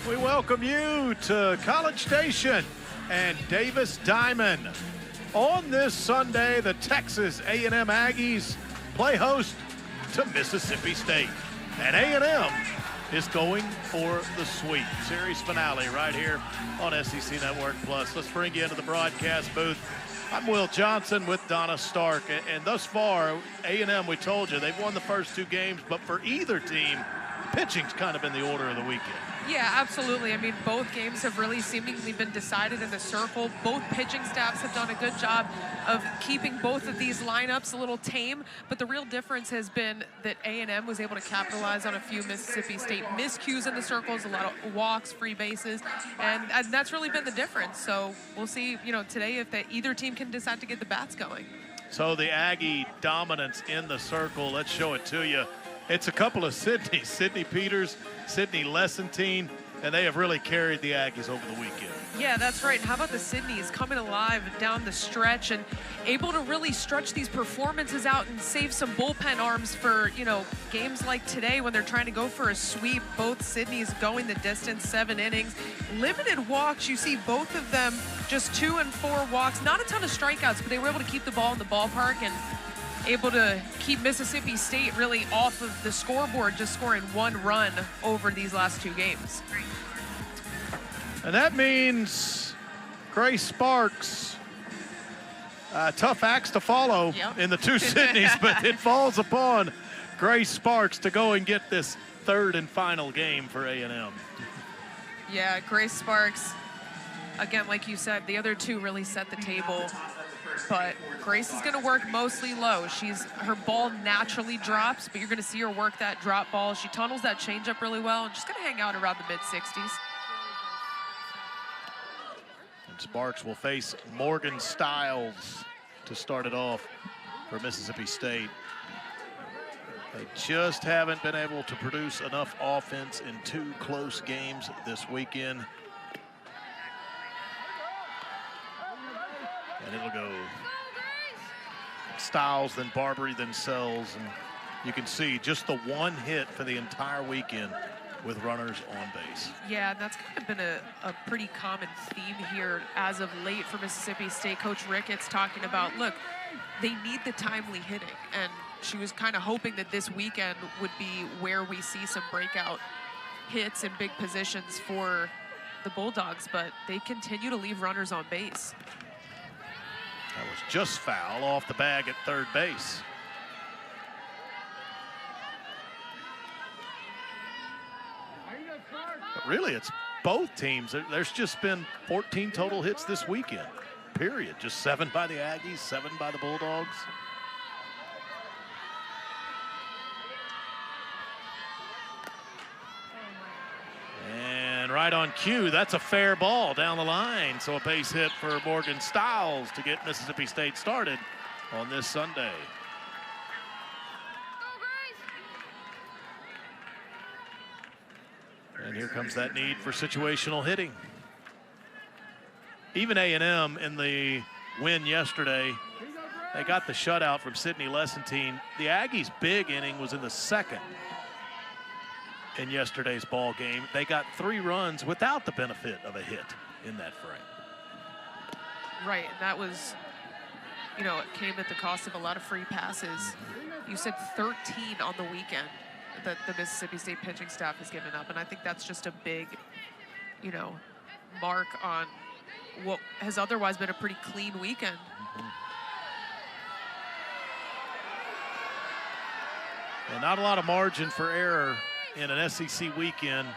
We welcome you to College Station and Davis Diamond. On this Sunday, the Texas A&M Aggies play host to Mississippi State. And A&M is going for the sweep. Series finale right here on SEC Network Plus. Let's bring you into the broadcast booth. I'm Will Johnson with Donna Stark. And thus far, A&M, we told you, they've won the first two games, but for either team, pitching's kind of been the order of the weekend. Yeah, absolutely. I mean, both games have really seemingly been decided in the circle. Both pitching staffs have done a good job of keeping both of these lineups a little tame, but the real difference has been that A&M was able to capitalize on a few Mississippi State miscues in the circles, a lot of walks, free bases, and that's really been the difference. So we'll see, today if either team can decide to get the bats going. So the Aggie dominance in the circle, let's show it to you. It's a couple of Sydneys, Sydney Peters, Sydney Lessentine, and they have really carried the Aggies over the weekend. Yeah, that's right. How about the Sydneys coming alive down the stretch and able to really stretch these performances out and save some bullpen arms for, games like today when they're trying to go for a sweep. Both Sydneys going the distance, 7 innings. Limited walks, you see both of them just 2 and 4 walks. Not a ton of strikeouts, but they were able to keep the ball in the ballpark and able to keep Mississippi State really off of the scoreboard, just scoring 1 run over these last 2 games. And that means Grace Sparks, tough acts to follow in the 2 Sydneys, but it falls upon Grace Sparks to go and get this 3rd and final game for A&M. Yeah, Grace Sparks, again, like you said, the other 2 really set the table. But Grace is going to work mostly low. Her ball naturally drops, but you're going to see her work that drop ball. She tunnels that changeup really well, and she's going to hang out around the mid-60s. And Sparks will face Morgan Stiles to start it off for Mississippi State. They just haven't been able to produce enough offense in 2 close games this weekend. And it'll go Stiles, then Barbary, then Sells. And you can see just the 1 hit for the entire weekend with runners on base. Yeah, that's kind of been a pretty common theme here as of late for Mississippi State. Coach Ricketts talking about, look, they need the timely hitting. And she was kind of hoping that this weekend would be where we see some breakout hits in big positions for the Bulldogs, but they continue to leave runners on base. That was just foul off the bag at 3rd base. But really, it's both teams. There's just been 14 total hits this weekend, period. Just 7 by the Aggies, 7 by the Bulldogs. And right on cue, that's a fair ball down the line. So a base hit for Morgan Stiles to get Mississippi State started on this Sunday. And here comes that need for situational hitting. Even A&M in the win yesterday, they got the shutout from Sydney Lessentine. The Aggies' big inning was in the 2nd. In yesterday's ball game, they got 3 runs without the benefit of a hit in that frame. Right, and that was, it came at the cost of a lot of free passes. You said 13 on the weekend that the Mississippi State pitching staff has given up, and I think that's just a big, mark on what has otherwise been a pretty clean weekend. And not a lot of margin for error in an SEC weekend.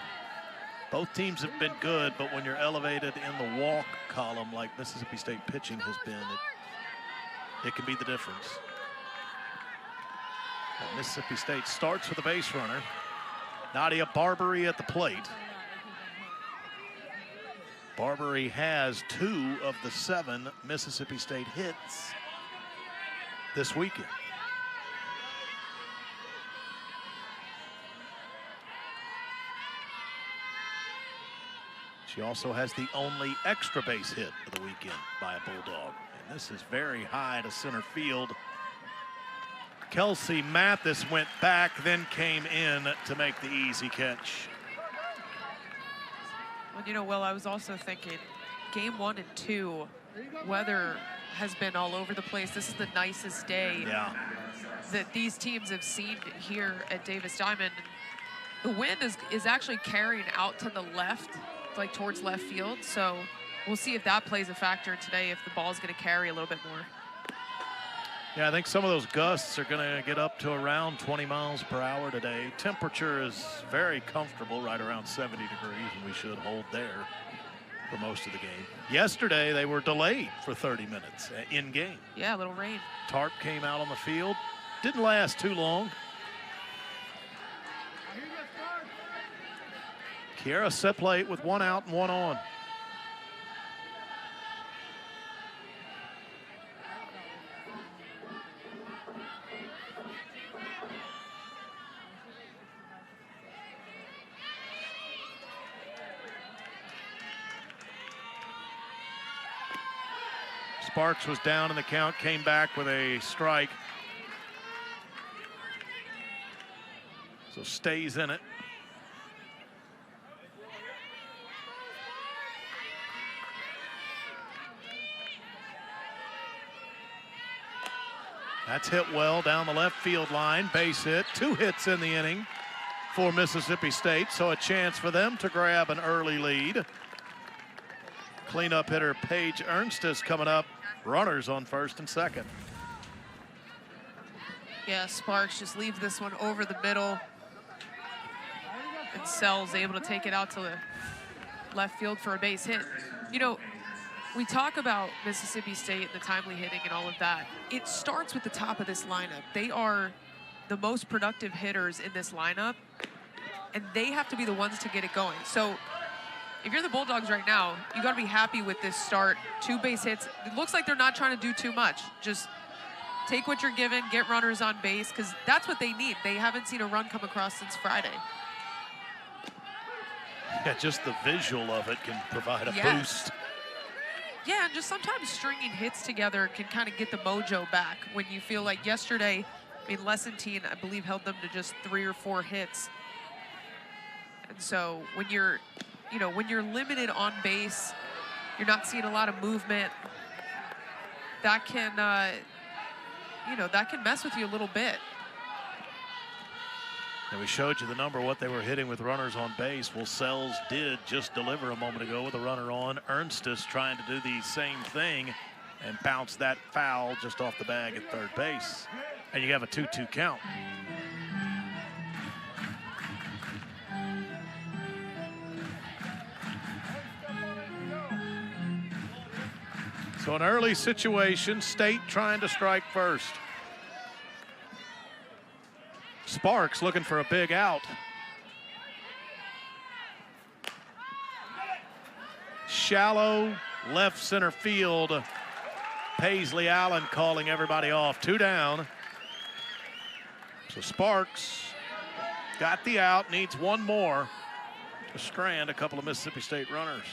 Both teams have been good, but when you're elevated in the walk column like Mississippi State pitching has been, it can be the difference. But Mississippi State starts with a base runner. Nadia Barbary at the plate. Barbary has 2 of the 7 Mississippi State hits this weekend. She also has the only extra base hit of the weekend by a Bulldog. And this is very high to center field. Kelsey Mathis went back, then came in to make the easy catch. Well, you know, Will, I was also thinking game 1 and 2, weather has been all over the place. This is the nicest day that these teams have seen here at Davis Diamond. The wind is actually carrying out to the left, like towards left field. So we'll see if that plays a factor today, if the ball's going to carry a little bit more. Yeah, I think some of those gusts are going to get up to around 20 miles per hour today. Temperature is very comfortable, right around 70 degrees, and we should hold there for most of the game. Yesterday, they were delayed for 30 minutes in game. Yeah, a little rain. Tarp came out on the field. Didn't last too long. Kiera set plate with 1 out and 1 on. Sparks was down in the count, came back with a strike. So stays in it. That's hit well down the left field line, base hit, 2 hits in the inning for Mississippi State, so a chance for them to grab an early lead. Cleanup hitter Paige Ernst is coming up. Runners on first and second. Yeah, Sparks just leaves this one over the middle. And Sells able to take it out to the left field for a base hit. You know, we talk about Mississippi State and the timely hitting and all of that. It starts with the top of this lineup. They are the most productive hitters in this lineup, and they have to be the ones to get it going. So if you're the Bulldogs right now, you got to be happy with this start. 2 base hits. It looks like they're not trying to do too much. Just take what you're given, get runners on base, because that's what they need. They haven't seen a run come across since Friday. Yeah, just the visual of it can provide a boost. Yeah, and just sometimes stringing hits together can kind of get the mojo back when you feel like yesterday, I mean, Lessentine, I believe, held them to just 3 or 4 hits. And so when you're, you know, when you're limited on base, you're not seeing a lot of movement, that can, you know, that can mess with you a little bit. And we showed you the number, what they were hitting with runners on base. Well, Sells did just deliver a moment ago with a runner on. Ernst is trying to do the same thing and bounce that foul just off the bag at third base. And you have a 2-2 count. So an early situation, State trying to strike first. Sparks looking for a big out. Shallow left center field. Paisley Allen calling everybody off. 2 down. So Sparks got the out, needs 1 more to strand a couple of Mississippi State runners.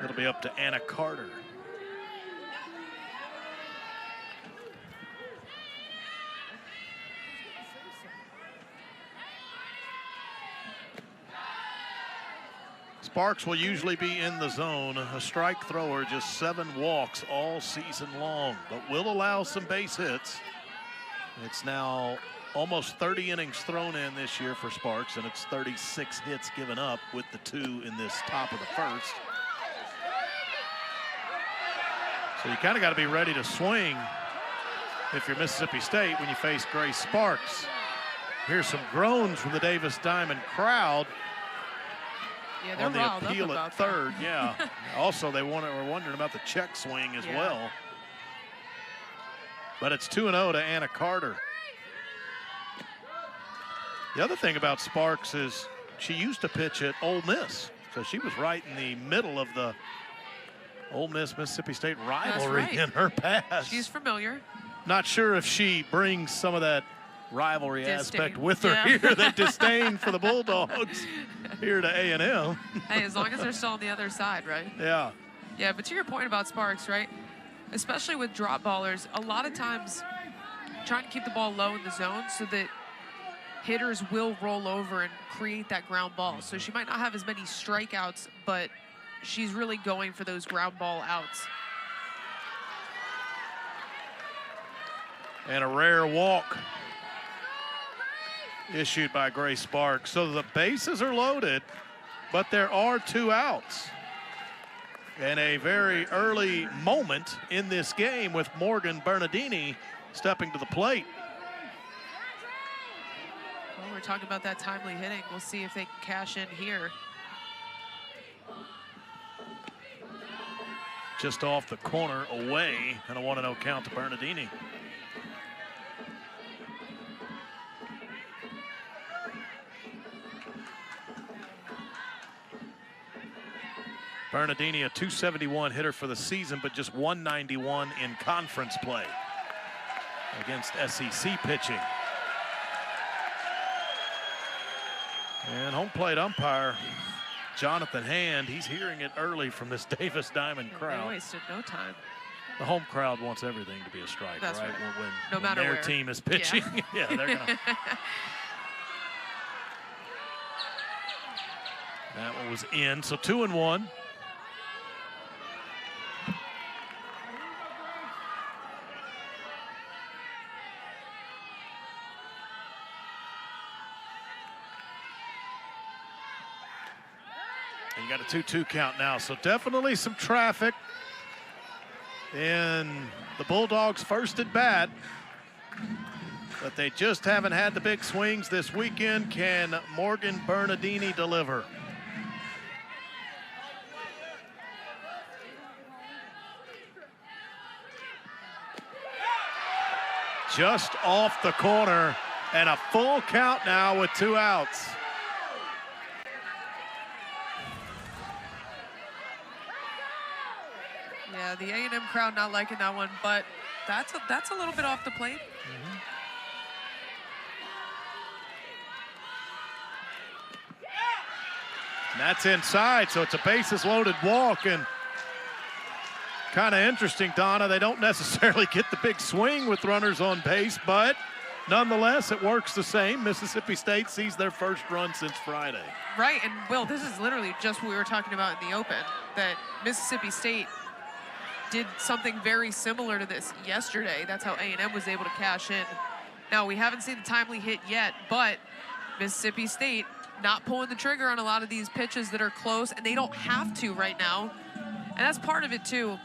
It'll be up to Anna Carter. Sparks will usually be in the zone. A strike thrower, just 7 walks all season long, but will allow some base hits. It's now almost 30 innings thrown in this year for Sparks, and it's 36 hits given up with the 2 in this top of the first. So you kind of got to be ready to swing if you're Mississippi State when you face Grace Sparks. Here's some groans from the Davis Diamond crowd. Yeah, they're on the riled appeal up at about third. that. Yeah. Also, they were wondering about the check swing as well. But it's 2-0 to Anna Carter. The other thing about Sparks is she used to pitch at Ole Miss, so she was right in the middle of the Ole Miss-Mississippi State rivalry in her past. She's familiar. Not sure if she brings some of that rivalry aspect with her here, that disdain for the Bulldogs here to A&M. Hey, as long as they're still on the other side, right? Yeah. Yeah, but to your point about Sparks, right? Especially with drop ballers, a lot of times trying to keep the ball low in the zone so that hitters will roll over and create that ground ball. So she might not have as many strikeouts, but she's really going for those ground ball outs. And a rare walk issued by Grace Sparks. So the bases are loaded, but there are 2 outs. And a very early moment in this game with Morgan Bernardini stepping to the plate. Well, we're talking about that timely hitting. We'll see if they can cash in here. Just off the corner away, and a 1-0 count to Bernardini. Bernardini, a .271 hitter for the season, but just .191 in conference play against SEC pitching. And home plate umpire Jonathan Hand, he's hearing it early from this Davis Diamond crowd. They wasted no time. The home crowd wants everything to be a strike, That's right. When their team is pitching. Yeah, they're gonna. That one was in, so 2-1. You got a 2-2 count now, so definitely some traffic in the Bulldogs' first at bat. But they just haven't had the big swings this weekend. Can Morgan Bernardini deliver? Just off the corner, and a full count now with 2 outs. Yeah, the A&M crowd not liking that one, but that's a little bit off the plate. And that's inside, so it's a bases loaded walk, and kind of interesting, Donna. They don't necessarily get the big swing with runners on base, but nonetheless, it works the same. Mississippi State sees their first run since Friday. Right, and Will, this is literally just what we were talking about in the open, that Mississippi State did something very similar to this yesterday. That's how A&M was able to cash in. Now, we haven't seen the timely hit yet, but Mississippi State not pulling the trigger on a lot of these pitches that are close, and they don't have to right now. And that's part of it, too.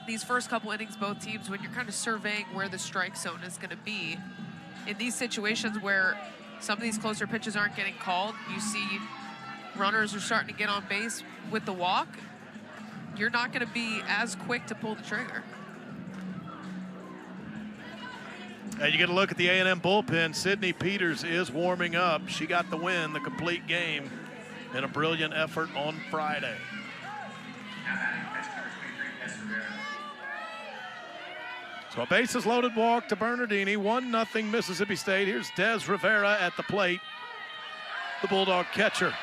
These first couple innings, both teams, when you're kind of surveying where the strike zone is going to be, in these situations where some of these closer pitches aren't getting called, you see runners are starting to get on base with the walk, you're not going to be as quick to pull the trigger. And you get a look at the A&M bullpen. Sydney Peters is warming up. She got the win, the complete game, in a brilliant effort on Friday. So a bases loaded walk to Bernardini, 1-0 Mississippi State. Here's Des Rivera at the plate, the Bulldog catcher.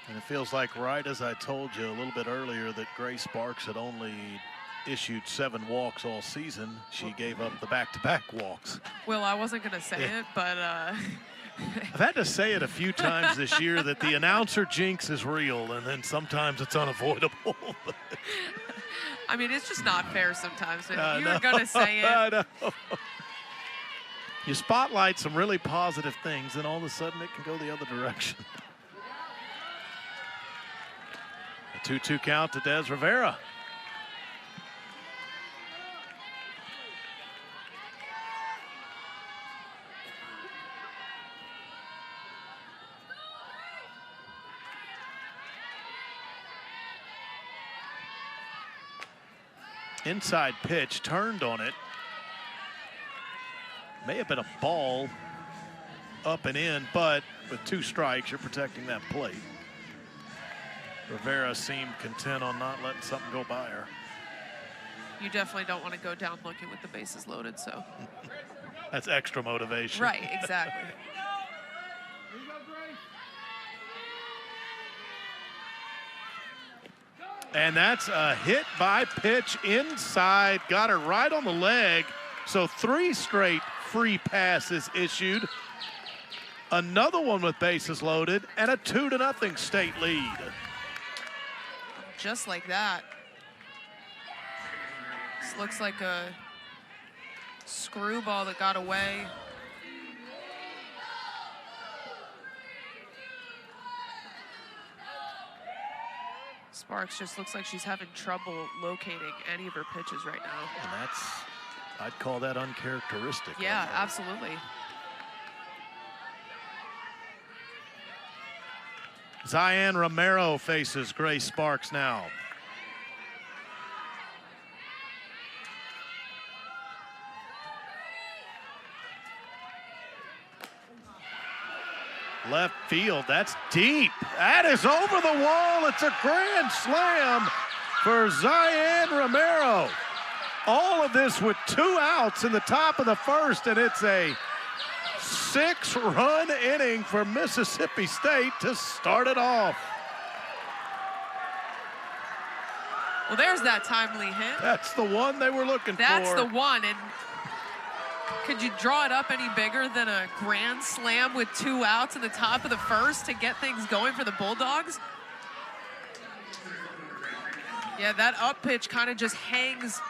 And it feels like, right as I told you a little bit earlier, that Grace Sparks had only issued 7 walks all season. She gave up the back-to-back walks. Well, I wasn't going to say it, but... I've had to say it a few times this year that the announcer jinx is real, and then sometimes it's unavoidable. I mean, it's just not fair sometimes. If you were going to say it... I know. You spotlight some really positive things, and all of a sudden it can go the other direction. 2-2 count to Des Rivera. Inside pitch, turned on it. May have been a ball. up and in, but with 2 strikes, you're protecting that plate. Rivera seemed content on not letting something go by her. You definitely don't want to go down looking with the bases loaded, so. That's extra motivation. Right, exactly. And that's a hit by pitch inside. Got her right on the leg. So 3 straight free passes issued. Another one with bases loaded and a 2-0 state lead. Just like that. This looks like a screwball that got away. Sparks just looks like she's having trouble locating any of her pitches right now. And that's, I'd call that uncharacteristic. Yeah, absolutely. Zion Romero faces Grace Sparks now. Left field, that's deep. That is over the wall. It's a grand slam for Zion Romero. All of this with 2 outs in the top of the first, and it's a 6-run inning for Mississippi State to start it off. Well, there's that timely hit. That's the one they were looking for. That's the one, and could you draw it up any bigger than a grand slam with 2 outs in the top of the first to get things going for the Bulldogs? Yeah, that up pitch kind of just hangs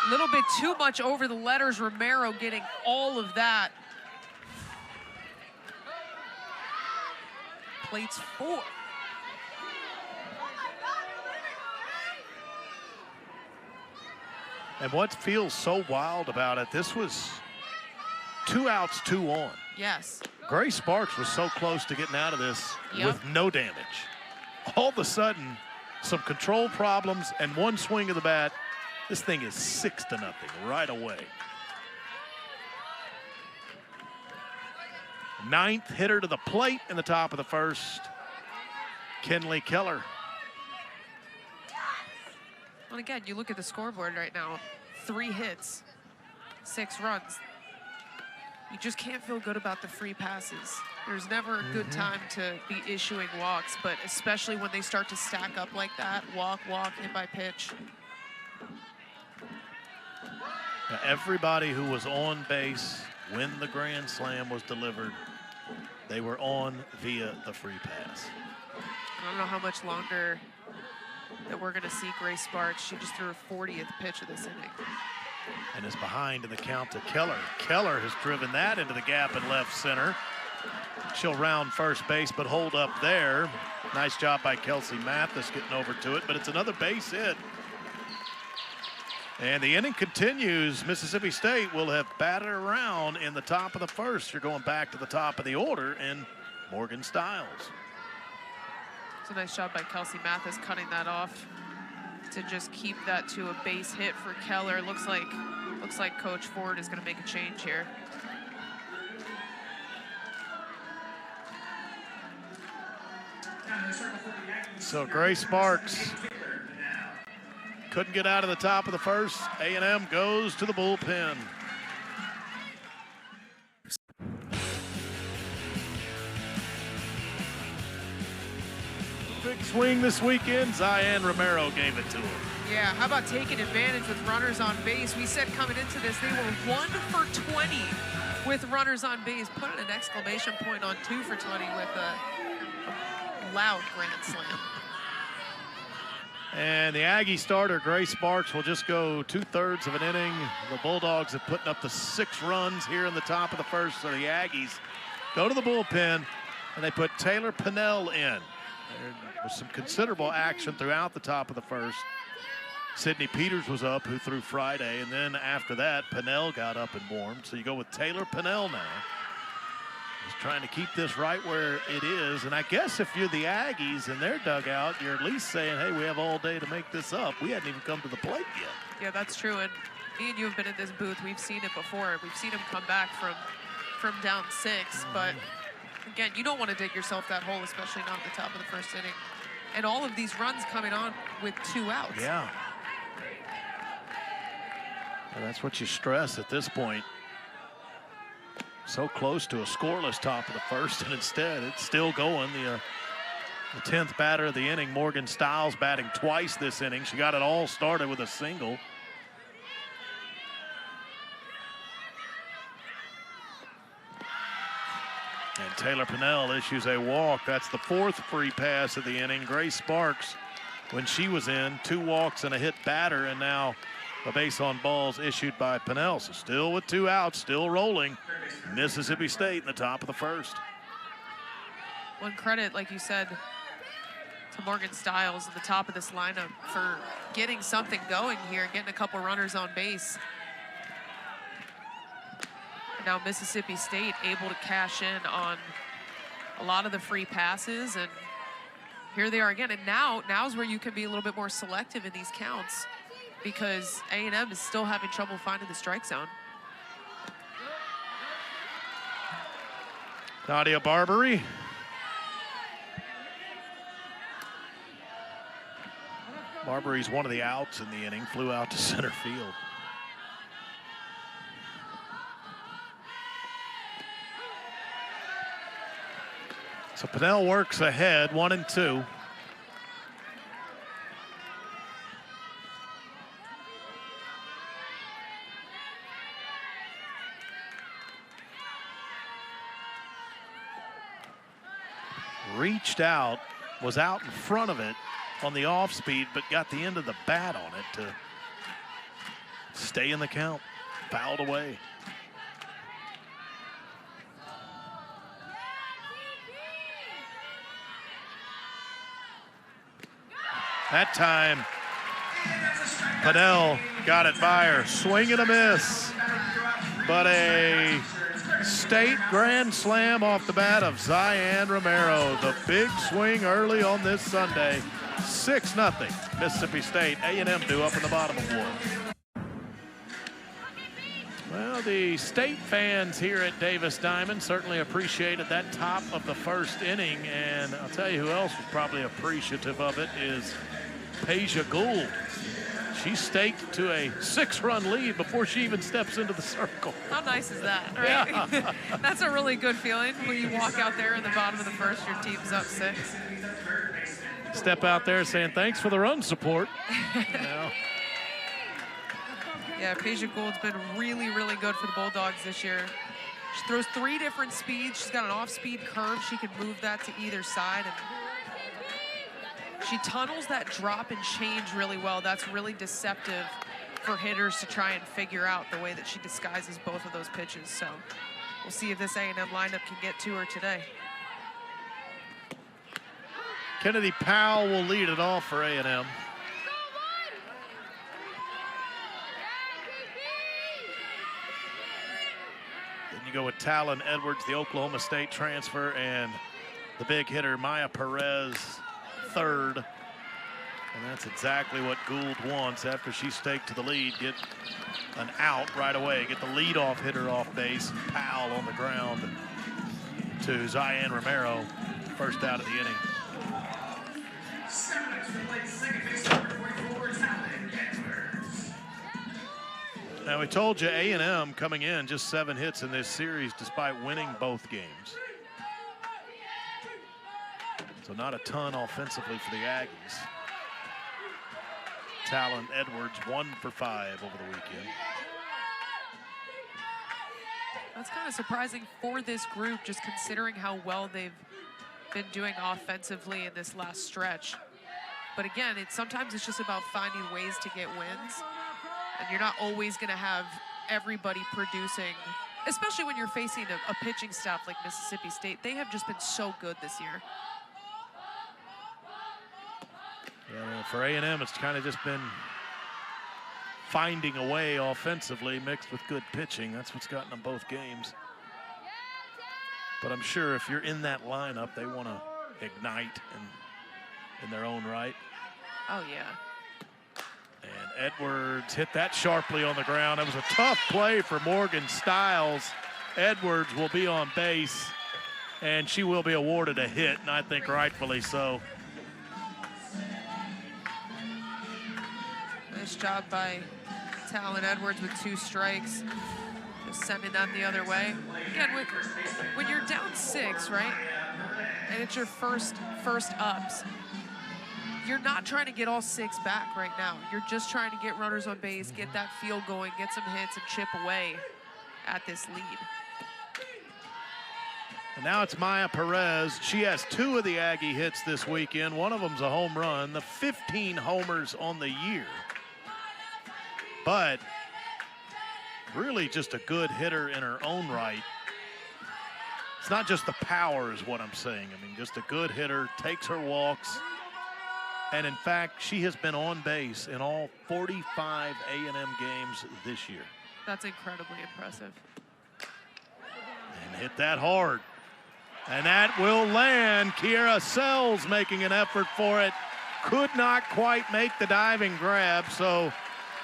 a little bit too much over the letters. Romero getting all of that. Plates 4. And what feels so wild about it, this was 2 outs, 2 on. Yes. Grace Sparks was so close to getting out of this with no damage. All of a sudden, some control problems and 1 swing of the bat. This thing is 6-0 right away. 9th hitter to the plate in the top of the first, Kenley Keller. Well, again, you look at the scoreboard right now, 3 hits, 6 runs. You just can't feel good about the free passes. There's never a good time to be issuing walks, but especially when they start to stack up like that, walk, hit by pitch. Now, everybody who was on base when the grand slam was delivered, they were on via the free pass. I don't know how much longer that we're going to see Grace Sparks. She just threw her 40th pitch of this inning. And is behind in the count to Keller. Keller has driven that into the gap in left center. She'll round first base, but hold up there. Nice job by Kelsey Mathis getting over to it, but it's another base hit. And the inning continues. Mississippi State will have batted around in the top of the first. You're going back to the top of the order in Morgan Stiles. It's a nice job by Kelsey Mathis cutting that off to just keep that to a base hit for Keller. Looks like Coach Ford is going to make a change here. So Grace Sparks couldn't get out of the top of the first. A&M goes to the bullpen. Big swing this weekend. Zion Romero gave it to him. Yeah, how about taking advantage with runners on base? We said coming into this, they were 1 for 20 with runners on base. Put an exclamation point on 2 for 20 with a loud grand slam. And the Aggie starter, Grace Sparks, will just go 2/3 of an inning. The Bulldogs have put up the 6 runs here in the top of the first, so the Aggies go to the bullpen, and they put Taylor Pennell in. There was some considerable action throughout the top of the first. Sydney Peters was up, who threw Friday, and then after that, Pennell got up and warmed. So you go with Taylor Pennell now. Just trying to keep this right where it is. And I guess if you're the Aggies in their dugout, you're at least saying, hey, we have all day to make this up. We hadn't even come to the plate yet. Yeah, that's true. And me and you have been in this booth. We've seen it before. We've seen him come back from from down 6, but again, you don't want to dig yourself that hole, especially not at the top of the first inning. And all of these runs coming on with 2 outs. Yeah. And that's what you stress at this point. So close to a scoreless top of the first, and instead it's still going. The 10th batter of the inning, Morgan Stiles, batting twice this inning. She got it all started with a single. And Taylor Pennell issues a walk. That's the 4th free pass of the inning. Grace Sparks, when she was in, 2 walks and a hit batter, and now a base on balls issued by Pennell. So still with 2 outs, still rolling. Mississippi State in the top of the first. One credit, like you said, to Morgan Stiles at the top of this lineup for getting something going here, getting a couple runners on base. Now Mississippi State able to cash in on a lot of the free passes, and here they are again. And now's where you can be a little bit more selective in these counts, because A&M is still having trouble finding the strike zone. Nadia Barbary. Barbary's one of the outs in the inning, flew out to center field. So Pennell works ahead, 1-2. Reached out, was out in front of it on the off speed, but got the end of the bat on it to stay in the count. Fouled away. That time, Pennell got it by her. Swing and a miss. But a state grand slam off the bat of Zion Romero. The big swing early on this Sunday. 6-0 Mississippi State. A&M due up in the bottom of 1. Well, the state fans here at Davis Diamond certainly appreciated that top of the first inning, and I'll tell you who else was probably appreciative of it is Peja Gould. She staked to a 6-run lead before she even steps into the circle. How nice is that, right? Yeah. That's a really good feeling when you walk out there in the bottom of the first, your team's up 6. Step out there saying, thanks for the run support. Yeah, Peja Gould's been really, really good for the Bulldogs this year. She throws 3 different speeds. She's got an off-speed curve. She can move that to either side. And she tunnels that drop and change really well. That's really deceptive for hitters to try and figure out the way that she disguises both of those pitches. So we'll see if this A&M lineup can get to her today. Kennedy Powell will lead it off for A&M. Then you go with Talon Edwards, the Oklahoma State transfer, and the big hitter Maya Perez, 3rd. And that's exactly what Gould wants after she staked to the lead. Get an out right away. Get the leadoff hitter off base. And Powell on the ground to Zion Romero. First out of the inning. Now, we told you A&M coming in just 7 hits in this series despite winning both games. So not a ton offensively for the Aggies. Talon Edwards 1 for 5 over the weekend. That's kind of surprising for this group, just considering how well they've been doing offensively in this last stretch. But again, sometimes it's just about finding ways to get wins. And you're not always going to have everybody producing, especially when you're facing a pitching staff like Mississippi State. They have just been so good this year. Yeah, for A&M, it's kind of just been finding a way offensively mixed with good pitching. That's what's gotten them both games. But I'm sure if you're in that lineup, they want to ignite in their own right. Oh, yeah. And Edwards hit that sharply on the ground. It was a tough play for Morgan Stiles. Edwards will be on base, and she will be awarded a hit, and I think rightfully so. Nice job by Talon Edwards with 2 strikes. Just sending that the other way. Again, when you're down 6, right, and it's your first ups, you're not trying to get all 6 back right now. You're just trying to get runners on base, get that field going, get some hits, and chip away at this lead. And now it's Maya Perez. She has 2 of the Aggie hits this weekend. One of them's a home run, the 15 homers on the year. But really just a good hitter in her own right. It's not just the power is what I'm saying. I mean, just a good hitter, takes her walks. And in fact, she has been on base in all 45 A&M games this year. That's incredibly impressive. And hit that hard. And that will land. Kiera Sells making an effort for it. Could not quite make the diving grab, so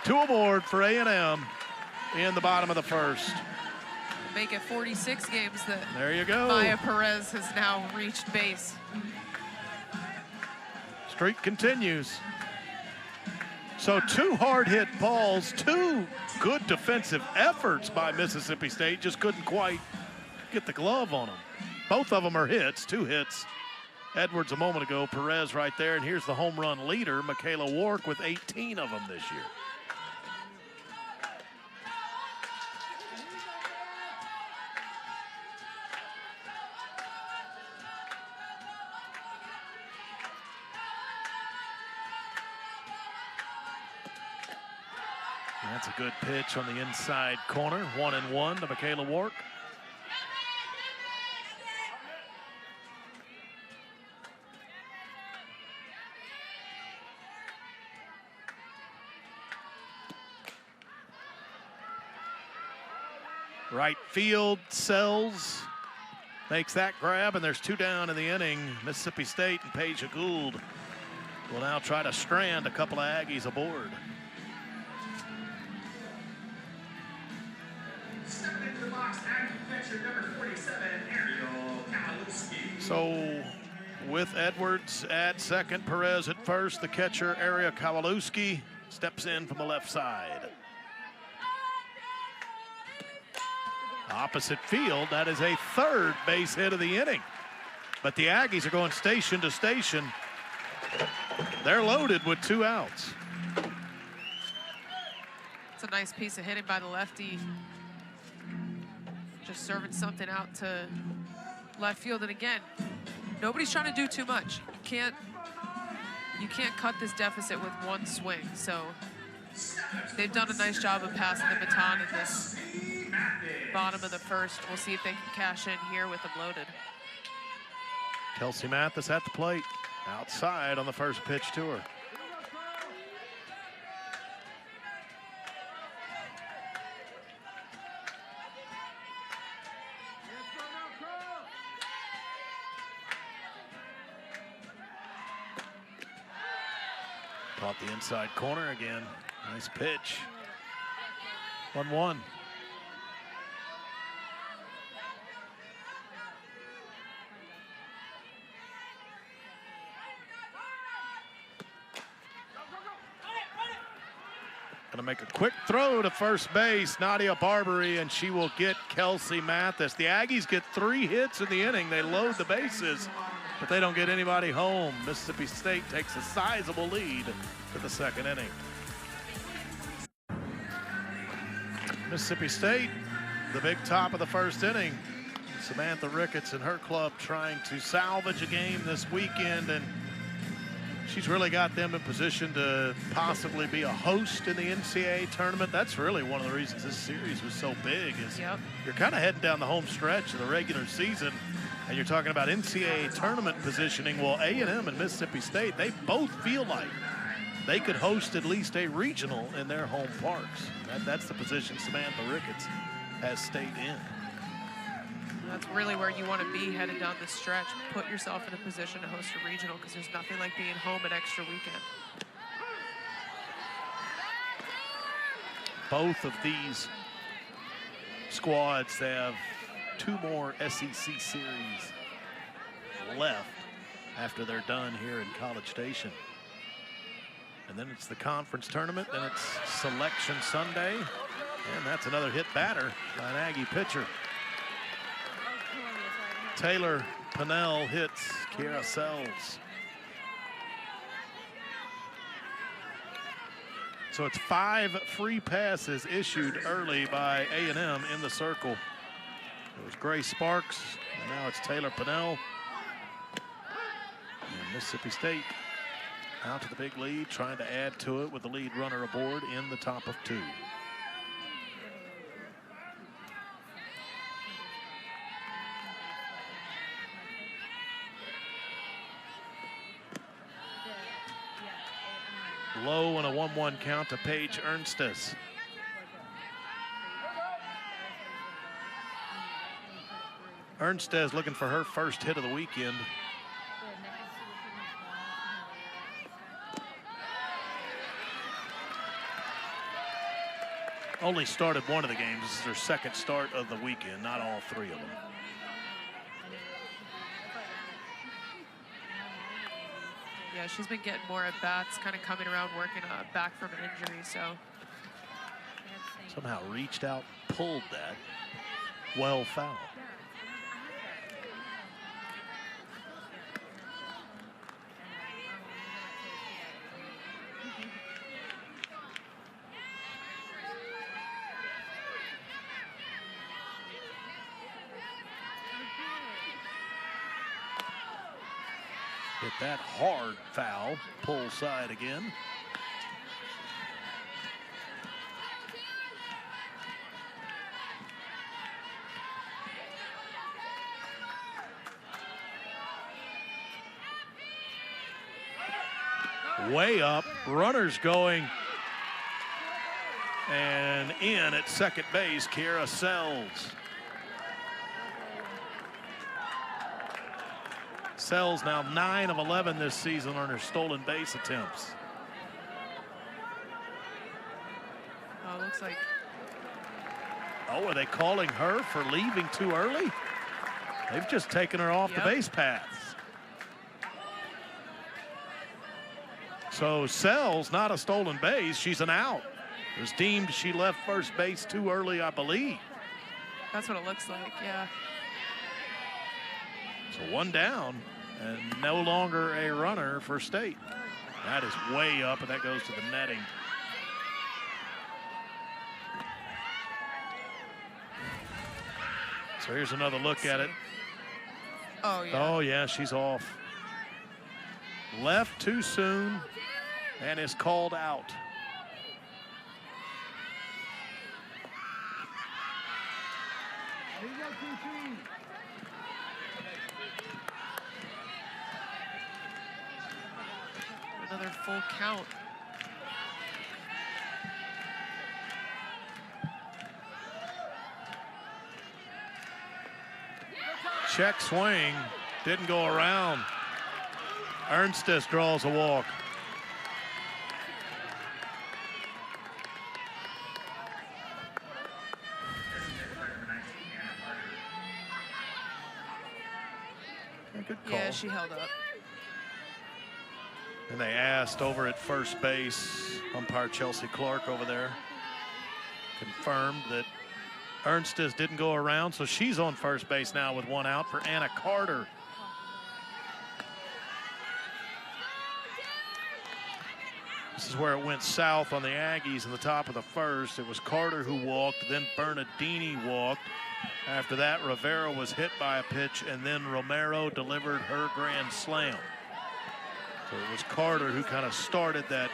2 aboard for A&M in the bottom of the first. Make it 46 games that there you go. Maya Perez has now reached base. Streak continues. So 2 hard hit balls, 2 good defensive efforts by Mississippi State, just couldn't quite get the glove on them. Both of them are hits, 2 hits. Edwards a moment ago, Perez right there, and here's the home run leader, Michaela Wark, with 18 of them this year. That's a good pitch on the inside corner. 1-1 to Michaela Wark. Right field, Sells makes that grab, and there's 2 down in the inning. Mississippi State and Paige Gould will now try to strand a couple of Aggies aboard. So with Edwards at second, Perez at first, the catcher Aria Kowalewski steps in from the left side. Opposite field, that is a 3rd base hit of the inning. But the Aggies are going station to station. They're loaded with 2 outs. It's a nice piece of hitting by the lefty. Just serving something out to left field. And again, nobody's trying to do too much. You can't cut this deficit with 1 swing. So they've done a nice job of passing the baton in this bottom of the first. We'll see if they can cash in here with them loaded. Kelsey Mathis at the plate, outside on the first pitch to her. Caught the inside corner again. Nice pitch. 1-1. Gonna make a quick throw to first base, Nadia Barbary, and she will get Kelsey Mathis. The Aggies get 3 hits in the inning. They load the bases, but they don't get anybody home. Mississippi State takes a sizable lead to the 2nd inning. Mississippi State, the big top of the first inning. Samantha Ricketts and her club trying to salvage a game this weekend, and she's really got them in position to possibly be a host in the NCAA tournament. That's really one of the reasons this series was so big, is you're kind of heading down the home stretch of the regular season, and you're talking about NCAA tournament positioning. Well, A&M and Mississippi State, they both feel like they could host at least a regional in their home parks. That's the position Samantha Ricketts has stayed in. That's really where you want to be headed down the stretch. Put yourself in a position to host a regional, because there's nothing like being home an extra weekend. Both of these squads have 2 more SEC series left after they're done here in College Station. And then it's the conference tournament, then it's Selection Sunday, and that's another hit batter by an Aggie pitcher. Taylor Pennell hits Kiara Sells. So it's 5 free passes issued early by A&M in the circle. It was Gray Sparks, and now it's Taylor Pennell. And Mississippi State out to the big lead, trying to add to it with the lead runner aboard in the top of 2. Low and a 1-1 count to Paige Ernstes. Ernstes looking for her first hit of the weekend. Only started one of the games. This is their second start of the weekend, not all 3 of them. Yeah, she's been getting more at bats, kind of coming around, working back from an injury, so. Somehow reached out, pulled that. Well foul. Hit that hard foul, pull side again. Way up, runners going. And in at second base, Kiara Sells. Sells now 9 of 11 this season on her stolen base attempts. Oh, looks like. Oh, are they calling her for leaving too early? They've just taken her off the base paths. So Sells, not a stolen base, she's an out. It was deemed she left first base too early, I believe. That's what it looks like, yeah. So 1 down and no longer a runner for State. That is way up, and that goes to the netting. So here's another look at it. Oh, yeah. Oh, yeah, she's off. Left too soon and is called out. Another full count. Check swing, didn't go around. Ernstes draws a walk. Good call. Yeah, she held up. And they asked over at first base, umpire Chelsea Clark over there, confirmed that Ernstes didn't go around, so she's on first base now with 1 out for Anna Carter. This is where it went south on the Aggies in the top of the first. It was Carter who walked, then Bernardini walked. After that, Rivera was hit by a pitch, and then Romero delivered her grand slam. So it was Carter who kind of started that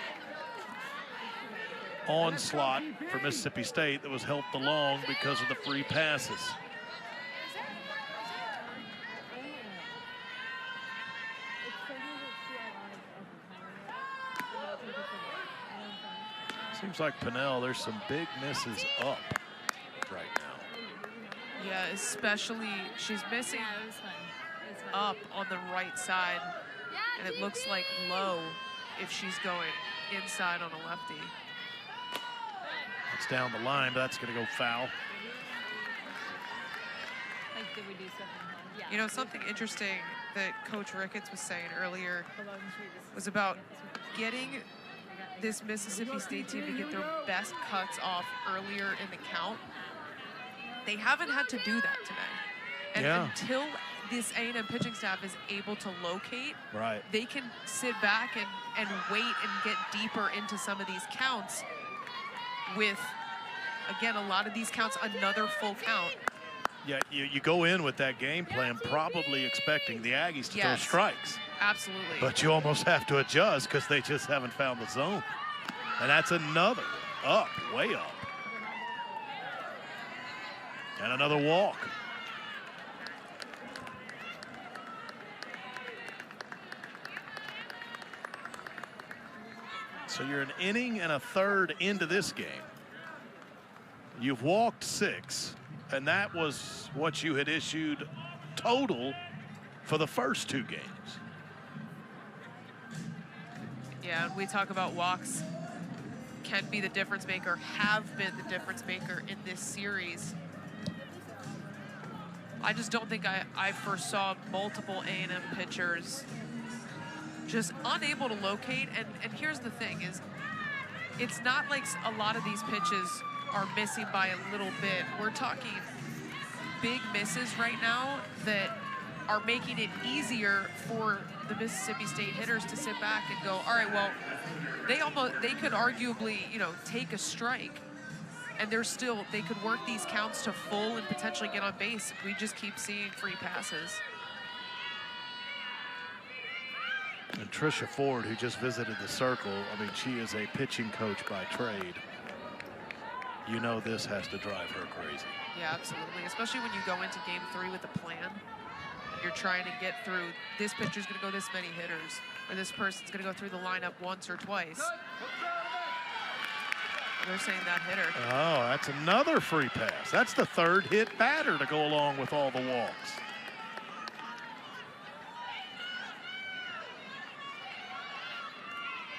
onslaught for Mississippi State that was helped along because of the free passes. Seems like Pennell, there's some big misses up right now. Yeah, especially she's missing up on the right side, and it looks like low if she's going inside on a lefty. It's down the line, but that's going to go foul. You know, something interesting that Coach Ricketts was saying earlier was about getting this Mississippi State team to get their best cuts off earlier in the count. They haven't had to do that today. And until this A&M pitching staff is able to locate, they can sit back and wait and get deeper into some of these counts with, again, a lot of these counts, another full count. Yeah, you go in with that game plan probably expecting the Aggies to throw strikes. Absolutely. But you almost have to adjust because they just haven't found the zone. And that's another up, way up. And another walk. So you're an inning and a third into this game. You've walked 6, and that was what you had issued total for the first 2 games. Yeah, and we talk about walks can be the difference maker, have been the difference maker in this series. I just don't think I foresaw multiple A&M pitchers just unable to locate. And here's the thing is, it's not like a lot of these pitches are missing by a little bit. We're talking big misses right now that are making it easier for the Mississippi State hitters to sit back and go, all right, well, they could arguably, you know, take a strike, and they could work these counts to full and potentially get on base if we just keep seeing free passes. And Trisha Ford, who just visited the circle, I mean, she is a pitching coach by trade. You know this has to drive her crazy. Yeah, absolutely, especially when you go into game 3 with a plan. You're trying to get through, this pitcher's gonna go this many hitters, or this person's gonna go through the lineup once or twice. They're saying that hitter. Oh, that's another free pass. That's the 3rd hit batter to go along with all the walks.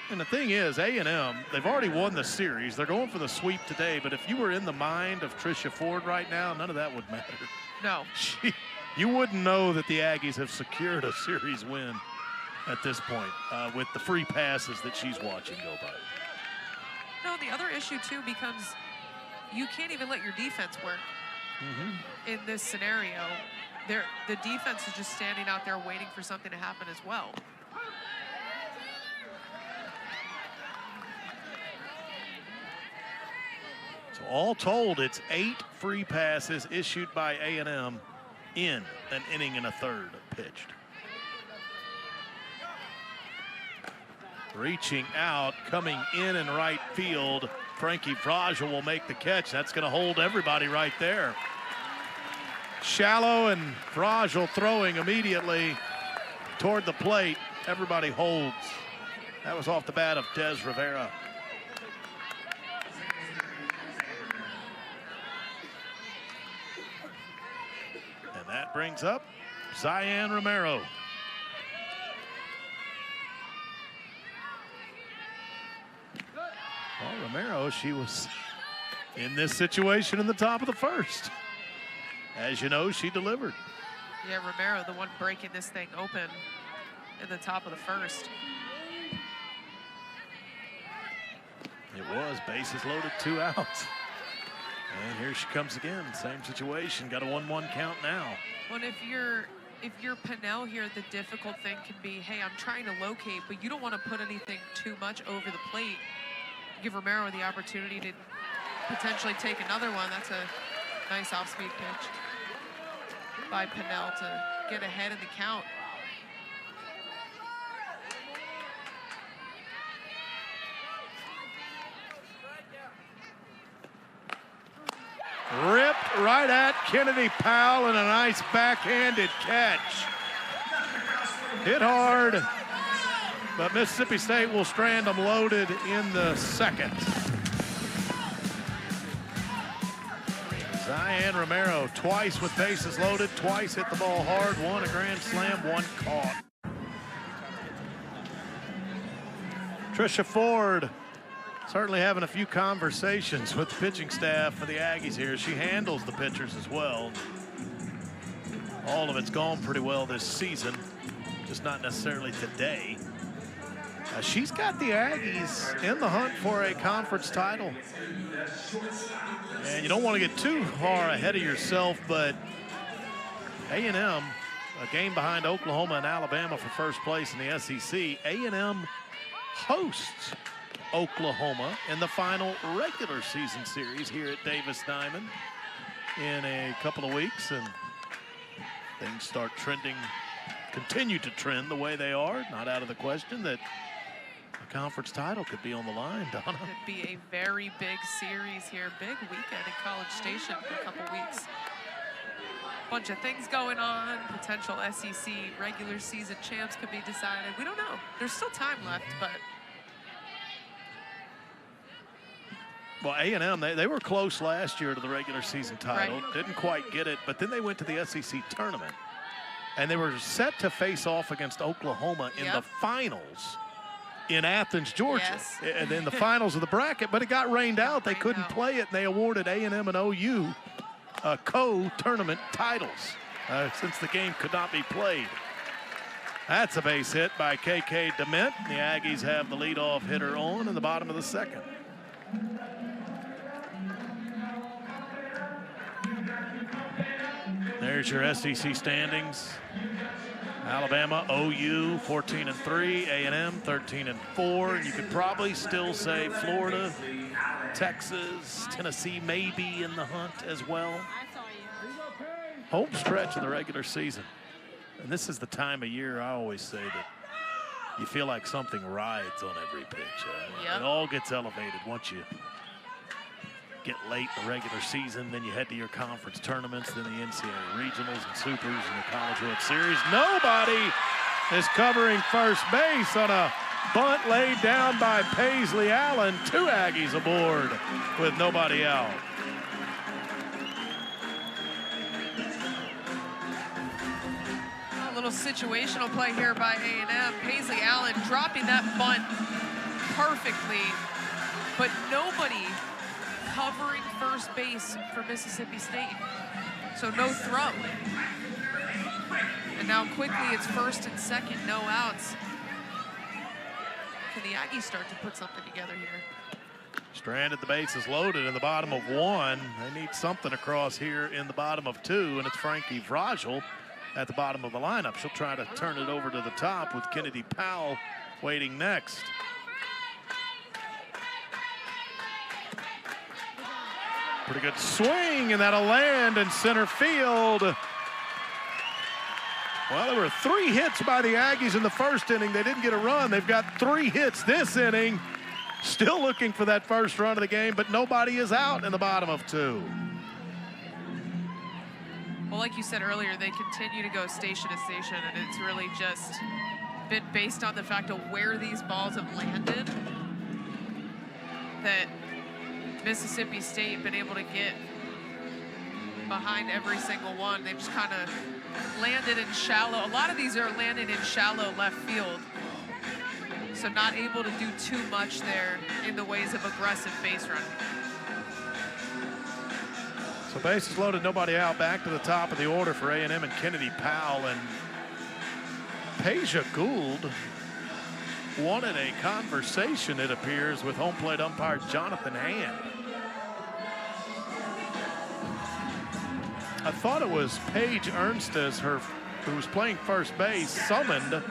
And the thing is, A&M, they've already won the series. They're going for the sweep today, but if you were in the mind of Trisha Ford right now, none of that would matter. No. You wouldn't know that the Aggies have secured a series win at this point with the free passes that she's watching go by. No, the other issue, too, becomes you can't even let your defense work in this scenario. The defense is just standing out there waiting for something to happen as well. So all told, it's 8 free passes issued by A&M in an inning and a third pitched. Reaching out, coming in right field, Frankie Vrajel will make the catch. That's going to hold everybody right there. Shallow and Vrajel throwing immediately toward the plate. Everybody holds. That was off the bat of Des Rivera. And that brings up Zion Romero. Well, Romero, she was in this situation in the top of the first. As you know, she delivered. Yeah, Romero, the one breaking this thing open in the top of the first. It was bases loaded, 2 outs. And here she comes again, same situation, got a 1-1 count now. Well, if you're Pennell here, the difficult thing can be, hey, I'm trying to locate, but you don't want to put anything too much over the plate. Give Romero the opportunity to potentially take another one. That's a nice off-speed pitch by Pennell to get ahead in the count. Ripped right at Kennedy Powell and a nice backhanded catch. Hit hard, but Mississippi State will strand them loaded in the second. Zion Romero twice with bases loaded, twice hit the ball hard, one a grand slam, one caught. Trisha Ford certainly having a few conversations with the pitching staff for the Aggies here. She handles the pitchers as well. All of it's gone pretty well this season, just not necessarily today. She's got the Aggies in the hunt for a conference title. And you don't want to get too far ahead of yourself, but A&M, a game behind Oklahoma and Alabama for first place in the SEC. A&M hosts Oklahoma in the final regular season series here at Davis Diamond in a couple of weeks, and things start trending, continue to trend the way they are. Not out of the question that a conference title could be on the line, Donna. Could be a very big series here. Big weekend in College Station for a couple weeks. Bunch of things going on. Potential SEC regular season champs could be decided. We don't know. There's still time left, but. Well, A&M, they were close last year to the regular season title. Right. Didn't quite get it, but then they went to the SEC tournament. And they were set to face off against Oklahoma in the finals in Athens, Georgia. Yes. And then the finals of the bracket, but it got rained out. They couldn't play it, and they awarded A&M and OU co-tournament titles since the game could not be played. That's a base hit by KK DeMint. The Aggies have the leadoff hitter on in the bottom of the second. There's your SEC standings. Alabama, OU 14-3, A&M 13-4, and you could probably still say Florida, Texas, Tennessee maybe in the hunt as well. Home stretch in the regular season. And this is the time of year I always say that you feel like something rides on every pitch. It all gets elevated once you get late in the regular season, then you head to your conference tournaments, then the NCAA regionals and supers and the College World Series. Nobody is covering first base on a bunt laid down by Paisley Allen. 2 Aggies aboard with nobody out. A little situational play here by A&M. Paisley Allen dropping that bunt perfectly, but nobody covering first base for Mississippi State. So no throw. And now quickly it's first and second, no outs. Can the Aggies start to put something together here? Stranded, the base is loaded in the bottom of 1. They need something across here in the bottom of 2, and it's Frankie Vrajel at the bottom of the lineup. She'll try to turn it over to the top with Kennedy Powell waiting next. Pretty good swing, and that'll land in center field. Well, there were 3 hits by the Aggies in the first inning. They didn't get a run. They've got 3 hits this inning. Still looking for that first run of the game, but nobody is out in the bottom of 2. Well, like you said earlier, they continue to go station to station, and it's really just been based on the fact of where these balls have landed that Mississippi State been able to get behind every single one. They've just kind of landed in shallow. A lot of these are landing in shallow left field. So not able to do too much there in the ways of aggressive base running. So bases loaded, nobody out. Back to the top of the order for A&M and Kennedy Powell. And Peja Gould wanted a conversation, it appears, with home plate umpire Jonathan Hand. I thought it was Paige Ernstes, who was playing first base, summoned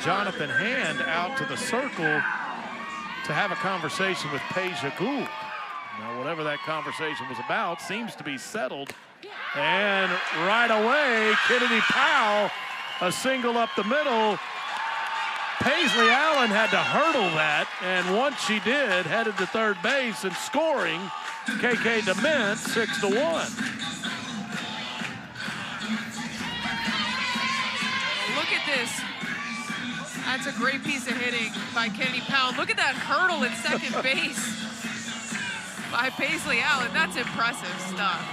Jonathan Hand out to the circle to have a conversation with Peja Gould. Now, whatever that conversation was about seems to be settled. And right away, Kennedy Powell, a single up the middle. Paisley Allen had to hurdle that, and once she did, headed to third base and scoring. KK DeMint 6-1. Look at this. That's a great piece of hitting by Kennedy Powell. Look at that hurdle at second base by Paisley Allen. That's impressive stuff.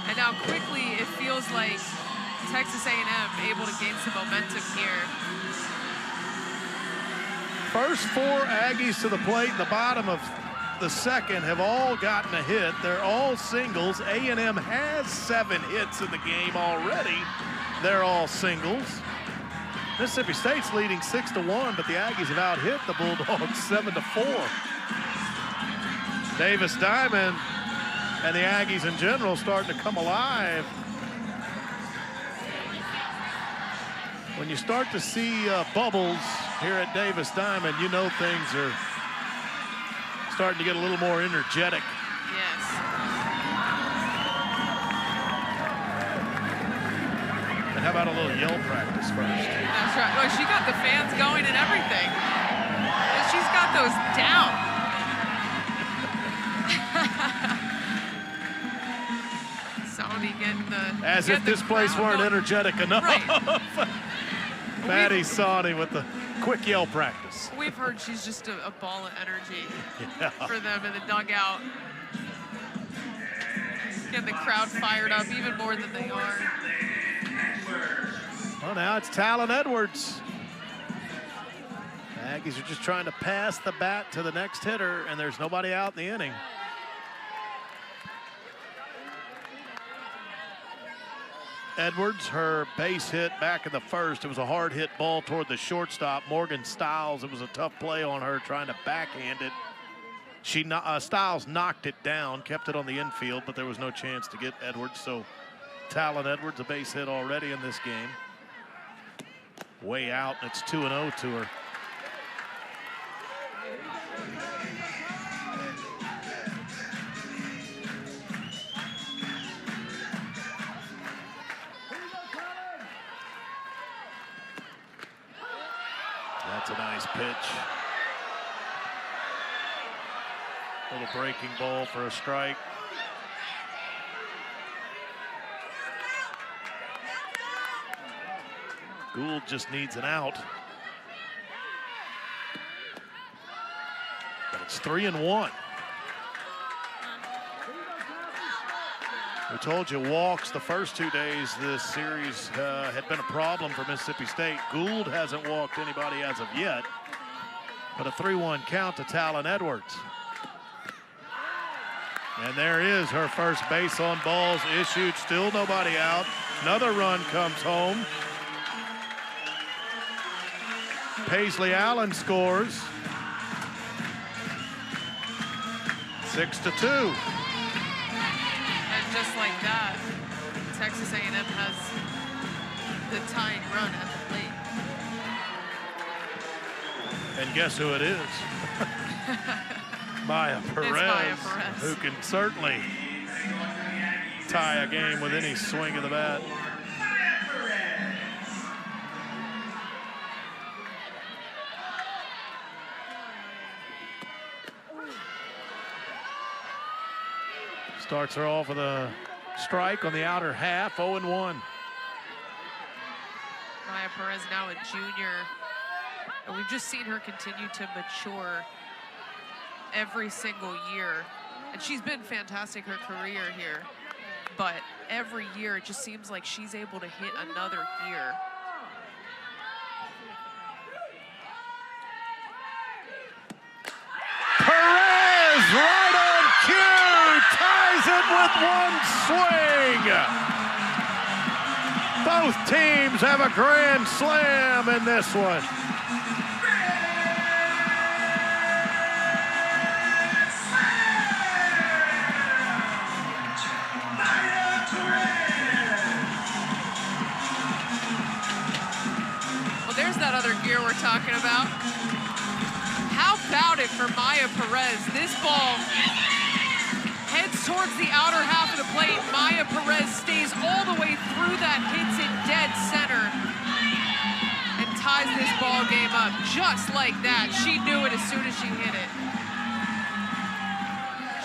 And now quickly, it feels like Texas A&M able to gain some momentum here. First 4 Aggies to the plate in the bottom of the second have all gotten a hit. They're all singles. A&M has 7 hits in the game already. They're all singles. Mississippi State's leading 6-1, but the Aggies have out-hit the Bulldogs 7-4. Davis Diamond and the Aggies in general starting to come alive. When you start to see bubbles here at Davis Diamond, you know things are starting to get a little more energetic. Yes. And how about a little yell practice first? That's right. Well, she got the fans going and everything. She's got those down. Somebody getting the... As if this place weren't energetic enough. Right. Maddie Sawney with the quick yell practice. We've heard she's just a ball of energy Yeah. for them in the dugout. Getting the crowd fired up even more than they are. Well, now it's Talon Edwards. The Aggies are just trying to pass the bat to the next hitter, and there's nobody out in the inning. Edwards, her base hit back in the first. It was a hard hit ball toward the shortstop, Morgan Stiles. It was a tough play on her trying to backhand it. Stiles knocked it down, kept it on the infield, but there was no chance to get Edwards. So Talon Edwards, a base hit already in this game. Way out, and it's 2-0 to her. That's a nice pitch. Little breaking ball for a strike. Gould just needs an out. But it's 3-1. We told you walks the first 2 days this series had been a problem for Mississippi State. Gould hasn't walked anybody as of yet, but a 3-1 count to Talon Edwards. And there is her first base on balls issued, still nobody out. Another run comes home. Paisley Allen scores. 6-2. Just like that, Texas A&M has the tying run at the plate. And guess who it is? Maya Perez, who can certainly tie a game with any swing of the bat. Starts her off with a strike on the outer half, 0-1. Maya Perez now a junior, and we've just seen her continue to mature every single year. And she's been fantastic her career here, but every year it just seems like she's able to hit another gear. Perez right on cue, ties it with one swing. Both teams have a grand slam in this one. Well, there's that other gear we're talking about. How about it for Maya Perez? This ball heads towards the outer half of the plate. Maya Perez stays all the way through that, hits it dead center, and ties this ball game up just like that. She knew it as soon as she hit it.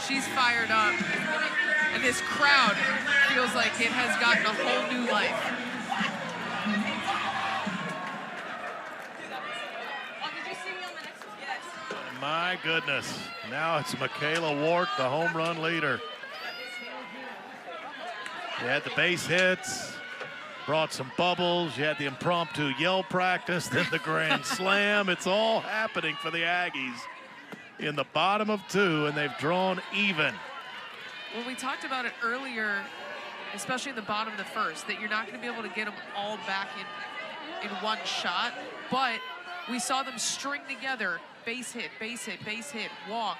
She's fired up, and this crowd feels like it has gotten a whole new life. My goodness, now it's Michaela Wart, the home run leader. You had the base hits, brought some bubbles, you had the impromptu yell practice, then the grand slam. It's all happening for the Aggies in the bottom of 2, and they've drawn even. Well, we talked about it earlier, especially in the bottom of the first, that you're not going to be able to get them all back in one shot, but we saw them string together, base hit, walk,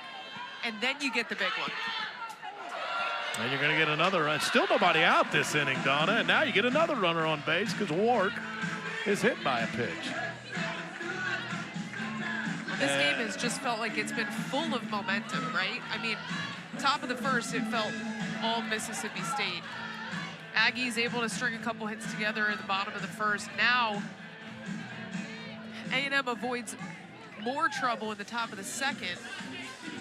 and then you get the big one. And you're going to get another run. Still nobody out this inning, Donna, and now you get another runner on base because Wark is hit by a pitch. This game has just felt like it's been full of momentum, right? I mean, top of the first, it felt all Mississippi State. Aggies able to string a couple hits together in the bottom of the first. Now, A&M avoids more trouble in the top of the second,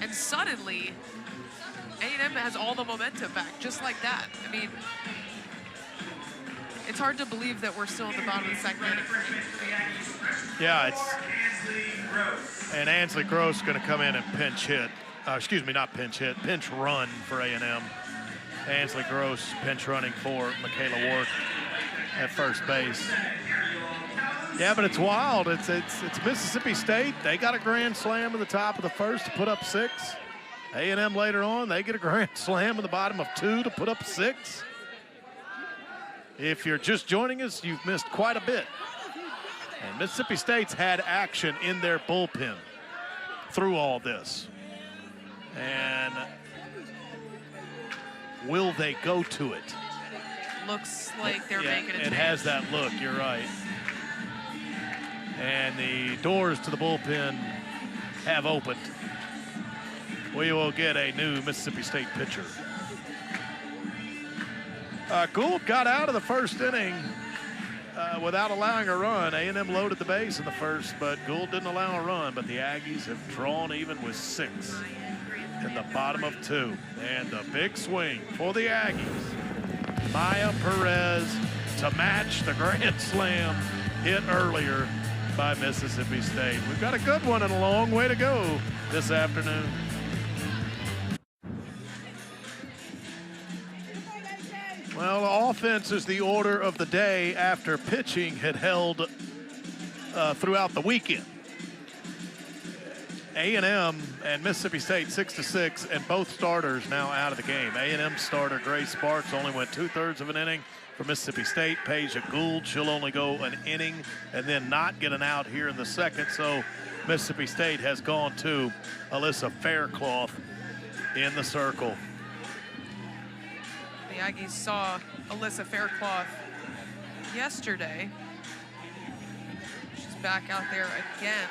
and suddenly, A&M has all the momentum back, just like that. I mean, it's hard to believe that we're still in the bottom of the second inning. Yeah, and Ansley Gross going to come in and pinch hit. Excuse me, not pinch hit, pinch run for A&M. Ansley Gross pinch running for Michaela Wark at first base. Yeah, but it's wild. It's Mississippi State. They got a grand slam in the top of the first to put up 6. A&M later on, they get a grand slam in the bottom of 2 to put up 6. If you're just joining us, you've missed quite a bit. And Mississippi State's had action in their bullpen through all this. And will they go to it? Looks like they're making a change. It has that look, you're right. And the doors to the bullpen have opened. We will get a new Mississippi State pitcher. Gould got out of the first inning without allowing a run. A&M loaded the base in the first, but Gould didn't allow a run. But the Aggies have drawn even with 6 in the bottom of 2. And the big swing for the Aggies. Maya Perez to match the grand slam hit earlier by Mississippi State. We've got a good one and a long way to go this afternoon. Well, offense is the order of the day after pitching had held throughout the weekend. A&M and Mississippi State 6-6, and both starters now out of the game. A&M starter Grace Sparks only went 2/3 of an inning. For Mississippi State, Peja Gould, she'll only go an inning and then not get an out here in the second. So Mississippi State has gone to Alyssa Faircloth in the circle. The Aggies saw Alyssa Faircloth yesterday. She's back out there again.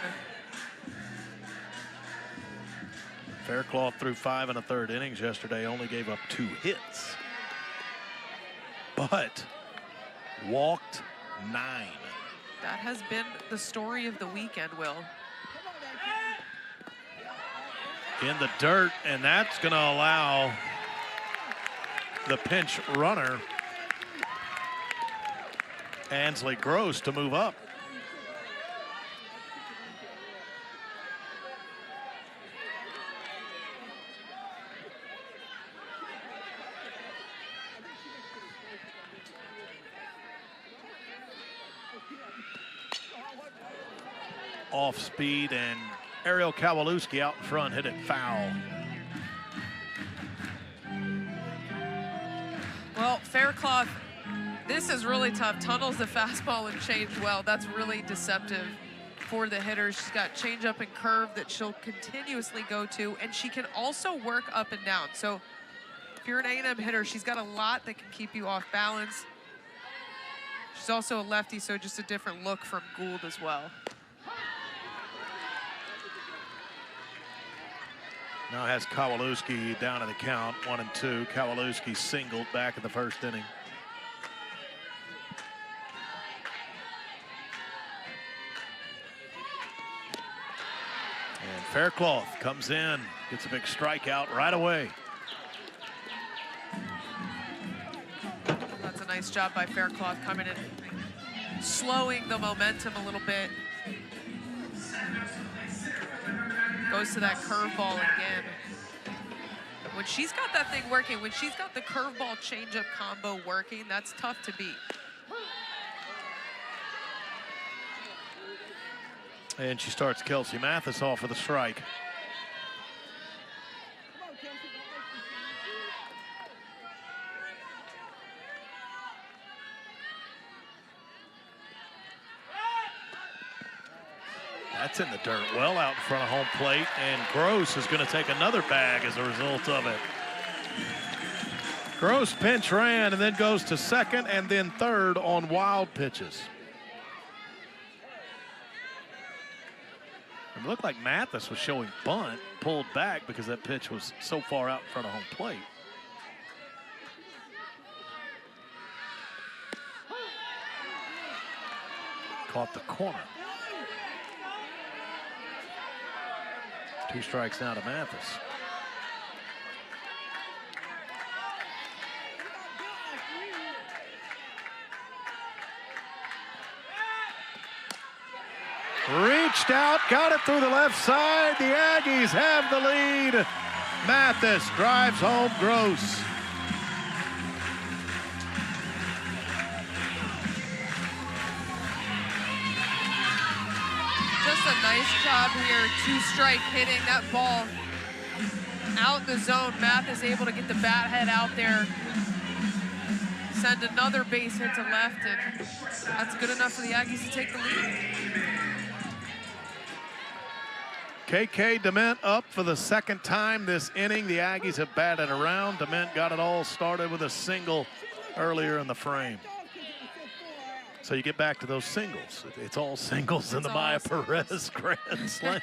Faircloth threw 5 1/3 innings yesterday, only gave up 2 hits, but walked 9. That has been the story of the weekend, Will. In the dirt, and that's going to allow the pinch runner, Ansley Gross, to move up. Off speed, and Ariel Kowalewski out in front hit it foul. Well, Faircloth, this is really tough. Tunnels the fastball and change well. That's really deceptive for the hitter. She's got changeup and curve that she'll continuously go to, and she can also work up and down. So if you're an A&M hitter, she's got a lot that can keep you off balance. She's also a lefty, so just a different look from Gould as well. Now has Kowalewski down in the count, 1-2. Kowalewski singled back in the first inning. And Faircloth comes in, gets a big strikeout right away. That's a nice job by Faircloth coming in, slowing the momentum a little bit. Goes to that curveball again. When she's got that thing working, when she's got the curveball changeup combo working, that's tough to beat. And she starts Kelsey Mathis off with a strike. That's in the dirt, well out in front of home plate, and Gross is going to take another bag as a result of it. Gross pinch ran and then goes to second and then third on wild pitches. It looked like Mathis was showing bunt, pulled back because that pitch was so far out in front of home plate. Caught the corner. 2 strikes now to Mathis. Reached out, got it through the left side. The Aggies have the lead. Mathis drives home Gross. Just a nice job here, 2-strike hitting that ball out in the zone. Mathis able to get the bat head out there, send another base hit to left, and that's good enough for the Aggies to take the lead. KK Dement up for the second time this inning. The Aggies have batted around. Dement got it all started with a single earlier in the frame. So you get back to those singles. It's all singles in the Maya Perez Grand Slam.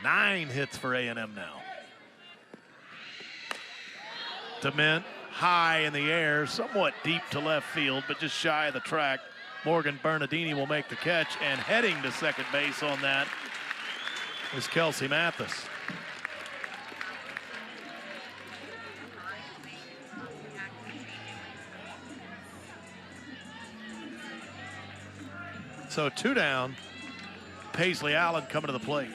9 hits for A&M now. Dement high in the air, somewhat deep to left field, but just shy of the track. Morgan Bernardini will make the catch, and heading to second base on that is Kelsey Mathis. So 2 down, Paisley Allen coming to the plate.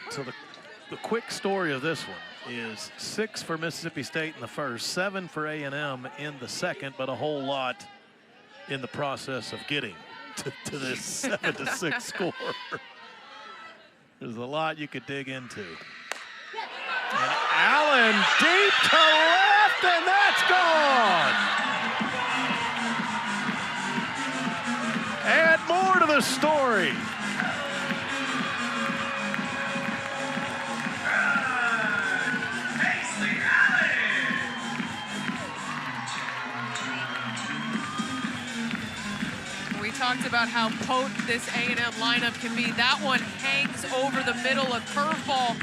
So the quick story of this one is 6 for Mississippi State in the first, 7 for A&M in the second, but a whole lot in the process of getting to this 7-6 score. There's a lot you could dig into. And Allen deep to left, and that's gone. Add more to the story. We talked about how potent this A&M lineup can be. That one hangs over the middle, a curveball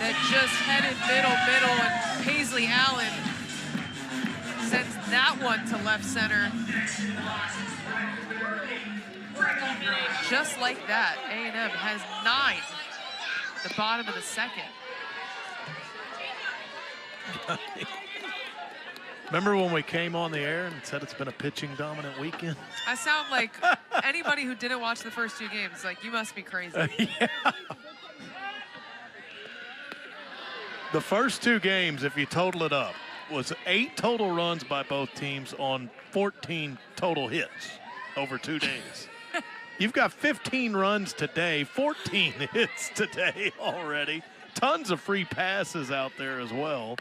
that just headed middle, and Paisley Allen sends that one to left center. Just like that, A&M has 9 at the bottom of the second. Remember when we came on the air and said it's been a pitching dominant weekend? I sound like anybody who didn't watch the first 2 games, like, you must be crazy. Yeah. The first 2 games, if you total it up, was 8 total runs by both teams on 14 total hits over 2 days. You've got 15 runs today, 14 hits today already. Tons of free passes out there as well.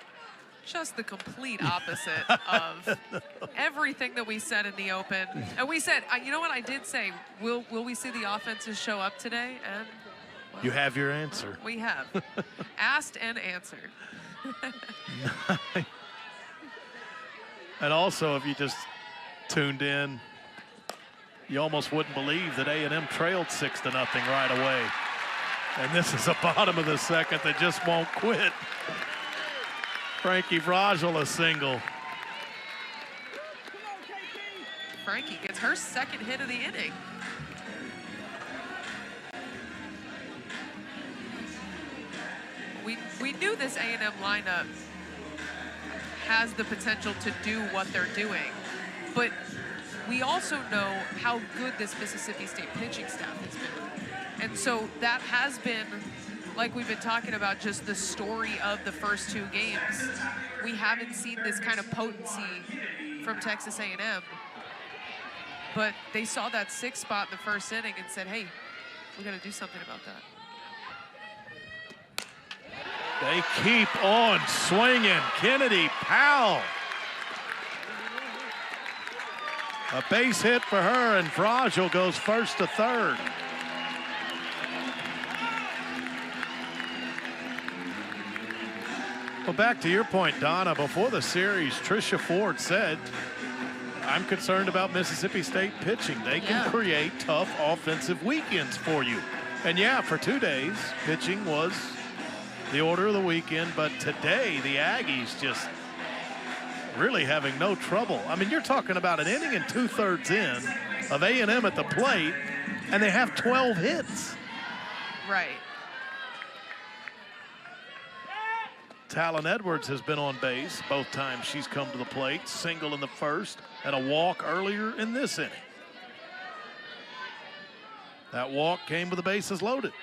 Just the complete opposite of everything that we said in the open. And we said, you know what I did say? Will we see the offenses show up today? And well, you have your answer. We have. Asked and answered. And also, if you just tuned in, you almost wouldn't believe that A&M trailed 6-0 right away. And this is a bottom of the second that just won't quit. Frankie Vrajel a single. Frankie gets her second hit of the inning. We knew this A&M lineup has the potential to do what they're doing, but we also know how good this Mississippi State pitching staff has been. And so that has been, like we've been talking about, just the story of the first 2 games. We haven't seen this kind of potency from Texas A&M, but they saw that 6th spot in the first inning and said, hey, we got to do something about that. They keep on swinging. Kennedy Powell. A base hit for her, and Fragile goes first to third. Well, back to your point, Donna, before the series, Tricia Ford said, I'm concerned about Mississippi State pitching. They can create tough offensive weekends for you. And yeah, for 2 days, pitching was the order of the weekend, but today the Aggies just really having no trouble. I mean, you're talking about an inning and 2/3 in of A&M at the plate, and they have 12 hits. Right. Talon Edwards has been on base both times she's come to the plate, single in the first and a walk earlier in this inning. That walk came with the bases loaded,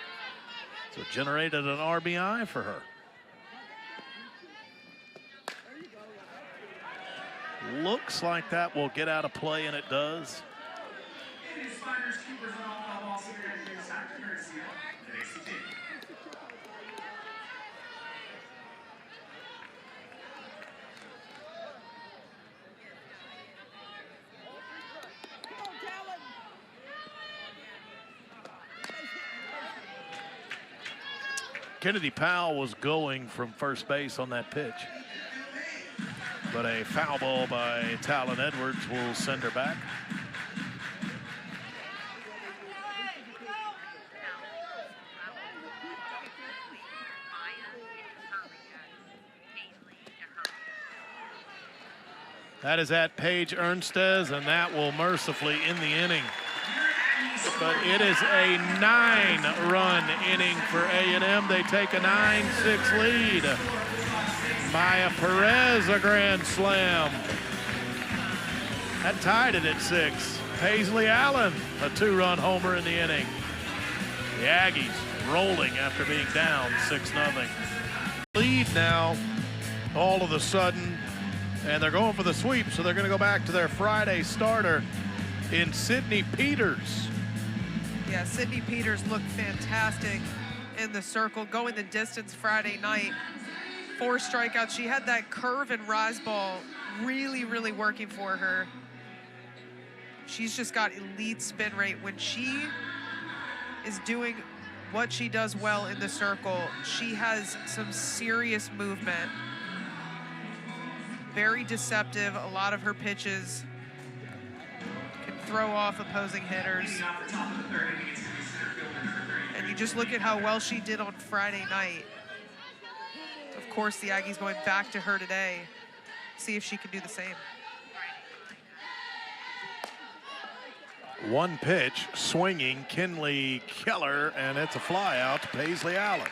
so it generated an RBI for her. Looks like that will get out of play, and it does. Kennedy Powell was going from first base on that pitch, but a foul ball by Talon Edwards will send her back. That is at Paige Ernstes, and that will mercifully end the inning. But it is a 9-run inning for A&M. They take a 9-6 lead. Maya Perez, a grand slam. That tied it at 6. Paisley Allen, a 2-run homer in the inning. The Aggies rolling after being down 6-0. Lead now, all of a sudden, and they're going for the sweep, so they're going to go back to their Friday starter in Sydney Peters. Yeah, Sydney Peters looked fantastic in the circle, going the distance Friday night. 4 strikeouts. She had that curve and rise ball really, really working for her. She's just got elite spin rate. When she is doing what she does well in the circle, she has some serious movement. Very deceptive. A lot of her pitches can throw off opposing hitters. And you just look at how well she did on Friday night. Of course, the Aggies going back to her today, see if she can do the same. One pitch, swinging, Kinley Keller, and it's a fly out to Paisley Allen.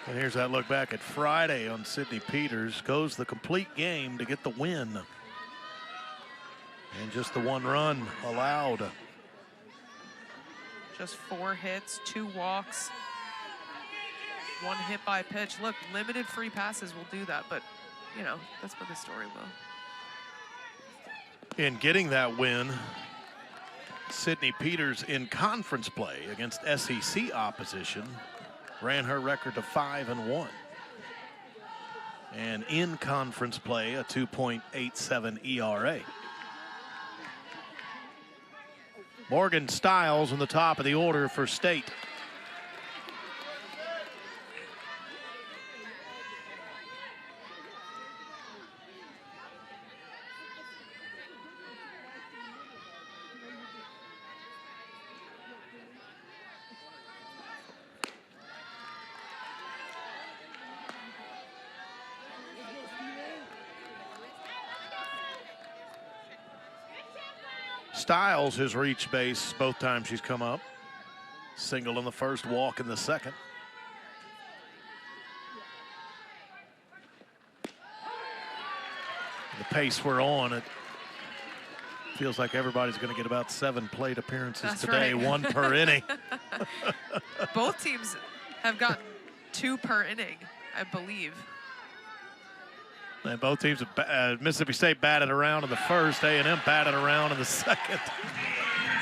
And here's that look back at Friday on Sydney Peters. Goes the complete game to get the win. And just the 1 run allowed. Just 4 hits, 2 walks, 1 hit by pitch. Look, limited free passes will do that, but, you know, that's what the story will. In getting that win, Sydney Peters in conference play against SEC opposition ran her record to 5-1. And in conference play, a 2.87 ERA. Morgan Stiles in the top of the order for State. Stiles has reached base both times she's come up. Single in the first, walk in the second. The pace we're on, it feels like everybody's going to get about 7 plate appearances today, right. 1 per inning. Both teams have gotten 2 per inning, I believe. And both teams, Mississippi State batted around in the first, A&M batted around in the second.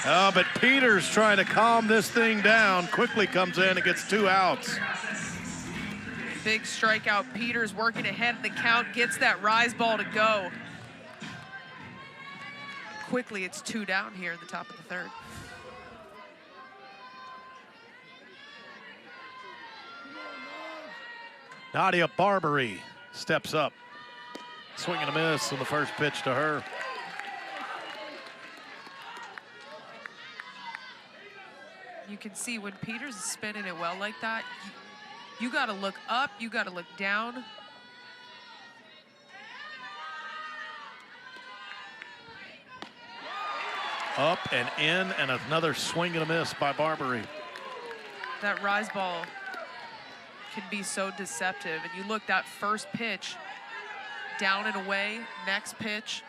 Oh, but Peters trying to calm this thing down, quickly comes in and gets 2 outs. big strikeout. Peters working ahead in the count, gets that rise ball to go. Quickly, it's 2 down here in the top of the third. Nadia Barbary steps up. Swing and a miss on the first pitch to her. You can see when Peters is spinning it well like that, you got to look up, you got to look down. Up and in, and another swing and a miss by Barbary. That rise ball can be so deceptive. And you look, that first pitch, down and away, next pitch,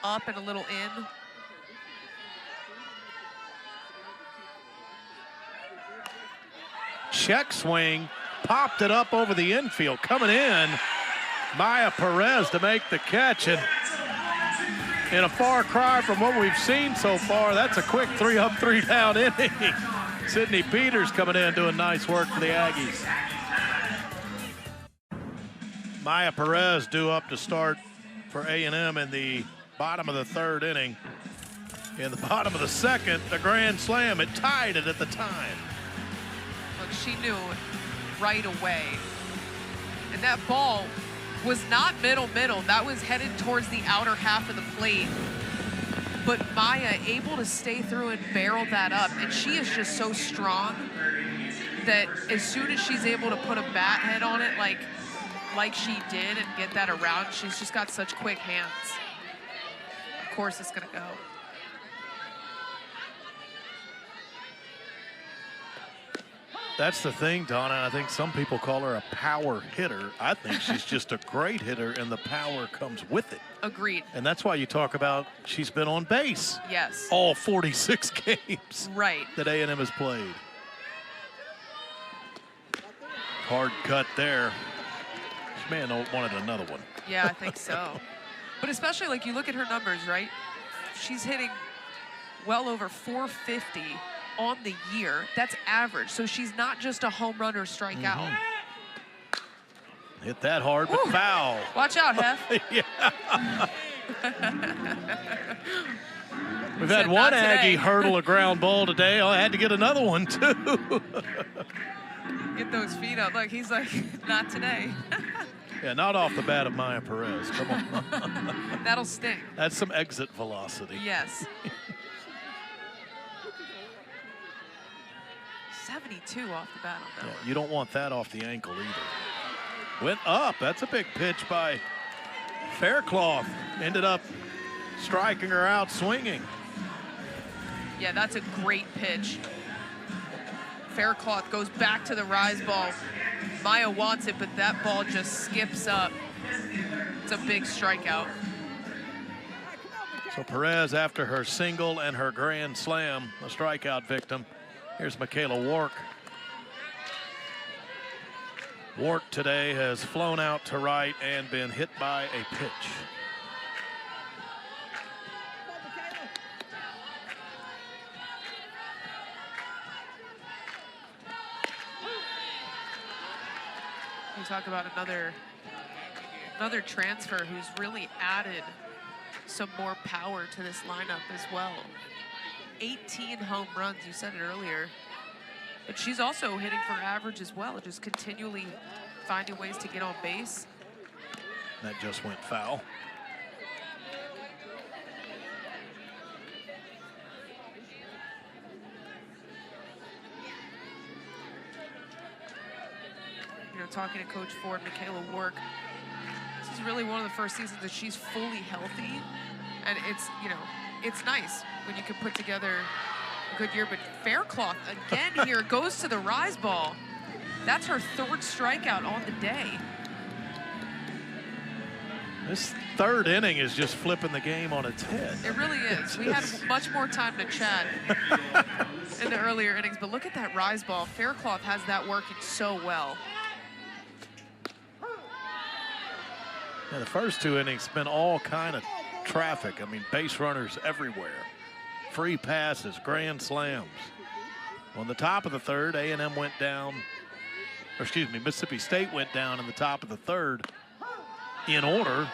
up and a little in. Check swing, popped it up over the infield. Coming in, Maya Perez to make the catch. And in a far cry from what we've seen so far, that's a quick 3-up, 3-down inning. Sydney Peters coming in doing nice work for the Aggies. Maya Perez due up to start for A&M in the bottom of the third inning. In the bottom of the second, the grand slam. It tied it at the time. Look, she knew right away. And that ball was not middle. That was headed towards the outer half of the plate. But Maya able to stay through and barrel that up. And she is just so strong that as soon as she's able to put a bat head on it like she did and get that around, she's just got such quick hands. Of course it's gonna go. That's the thing, Donna. I think some people call her a power hitter. I think she's just a great hitter, and the power comes with it. Agreed. And that's why you talk about she's been on base. Yes. All 46 games right. that A&M has played. Hard cut there. She may have wanted another one. Yeah, I think so. But especially, like, you look at her numbers, right? She's hitting well over 450 on the year. That's average. So she's not just a home run or strikeout. Hit that hard, but foul. Watch out, Hef. Yeah. We've had one Aggie hurdle a ground ball today. Oh, I had to get another one, too. Get those feet up. Look, he's like, not today. Yeah, not off the bat of Maya Perez. Come on. That'll sting. That's some exit velocity. Yes. 72 off the bat on that one. You don't want that off the ankle either. Went up. That's a big pitch by Faircloth. Ended up striking her out swinging. Yeah, that's a great pitch. Faircloth goes back to the rise ball. Maya wants it, but that ball just skips up. It's a big strikeout. So Perez, after her single and her grand slam, a strikeout victim. Here's Michaela Wark. Wark today has flown out to right and been hit by a pitch. You talk about another transfer who's really added some more power to this lineup as well. 18 home runs, you said it earlier. But she's also hitting for average as well, just continually finding ways to get on base. That just went foul. You know, talking to Coach Ford, Michaela Wark, this is really one of the first seasons that she's fully healthy. And it's, you know, it's nice when you can put together a good year. But Faircloth, again here, goes to the rise ball. That's her third strikeout on the day. This third inning is just flipping the game on its head. It really is. We had much more time to chat in the earlier innings. But look at that rise ball. Faircloth has that working so well. Yeah, the first two innings been all kind of traffic. I mean, base runners everywhere. Free passes, grand slams. On the top of the third, A&M went down or excuse me, Mississippi State went down in the top of the third in order.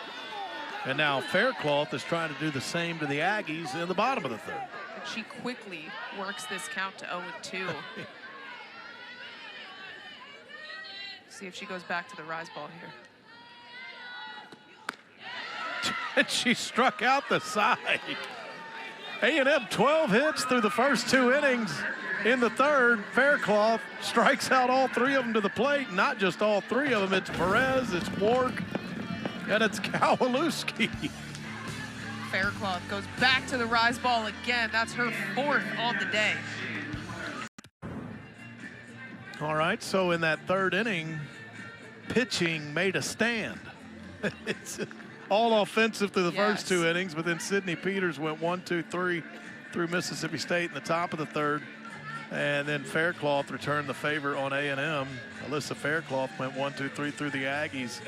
And now Faircloth is trying to do the same to the Aggies in the bottom of the third. And she quickly works this count to 0-2. See if she goes back to the rise ball here. And she struck out the side. A&M 12 hits through the first 2 innings. In the third, Faircloth strikes out all 3 of them to the plate. Not just all 3 of them, it's Perez, it's Wark, and it's Kowalewski. Faircloth goes back to the rise ball again. That's her 4th on the day. All right, so in that 3rd inning, pitching made a stand. It's all offensive through the first 2 innings, but then Sydney Peters went 1, 2, 3 through Mississippi State in the top of the 3rd. And then Faircloth returned the favor on A&M. Alyssa Faircloth went 1, 2, 3 through the Aggies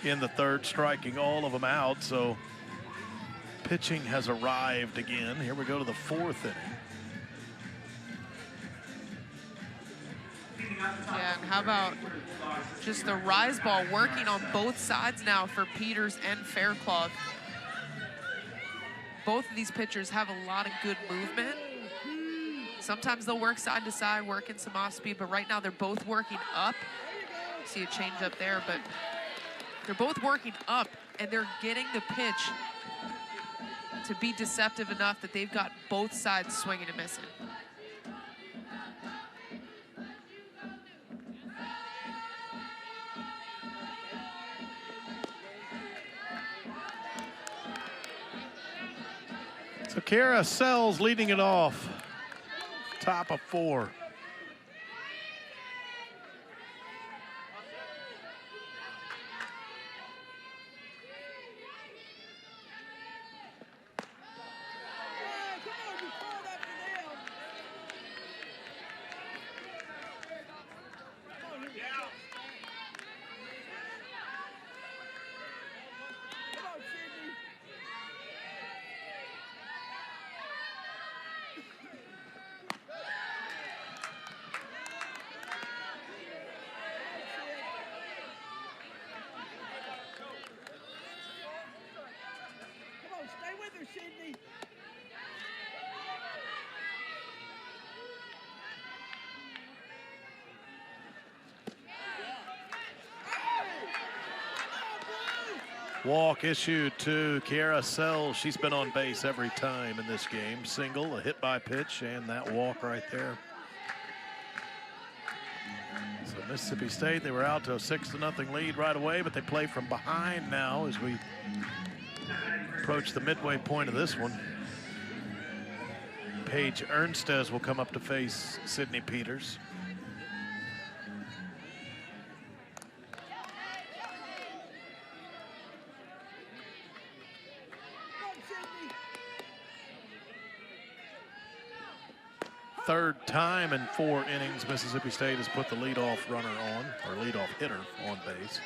in the 3rd, striking all of them out. So pitching has arrived again. Here we go to the 4th inning. Yeah, and how about just the rise ball working on both sides now for Peters and Faircloth. Both of these pitchers have a lot of good movement. Sometimes they'll work side to side, working some off speed, but right now they're both working up. See a change up there, but they're both working up, and they're getting the pitch to be deceptive enough that they've got both sides swinging and missing. So Kara Sells leading it off, top of 4. Walk issued to Kiara Sells. She's been on base every time in this game. Single, a hit by pitch, and that walk right there. So Mississippi State, they were out to a 6-0 lead right away, but they play from behind now as we approach the midway point of this one. Paige Ernstes will come up to face Sydney Peters. Third time in 4 innings, Mississippi State has put the leadoff runner on, or leadoff hitter on base.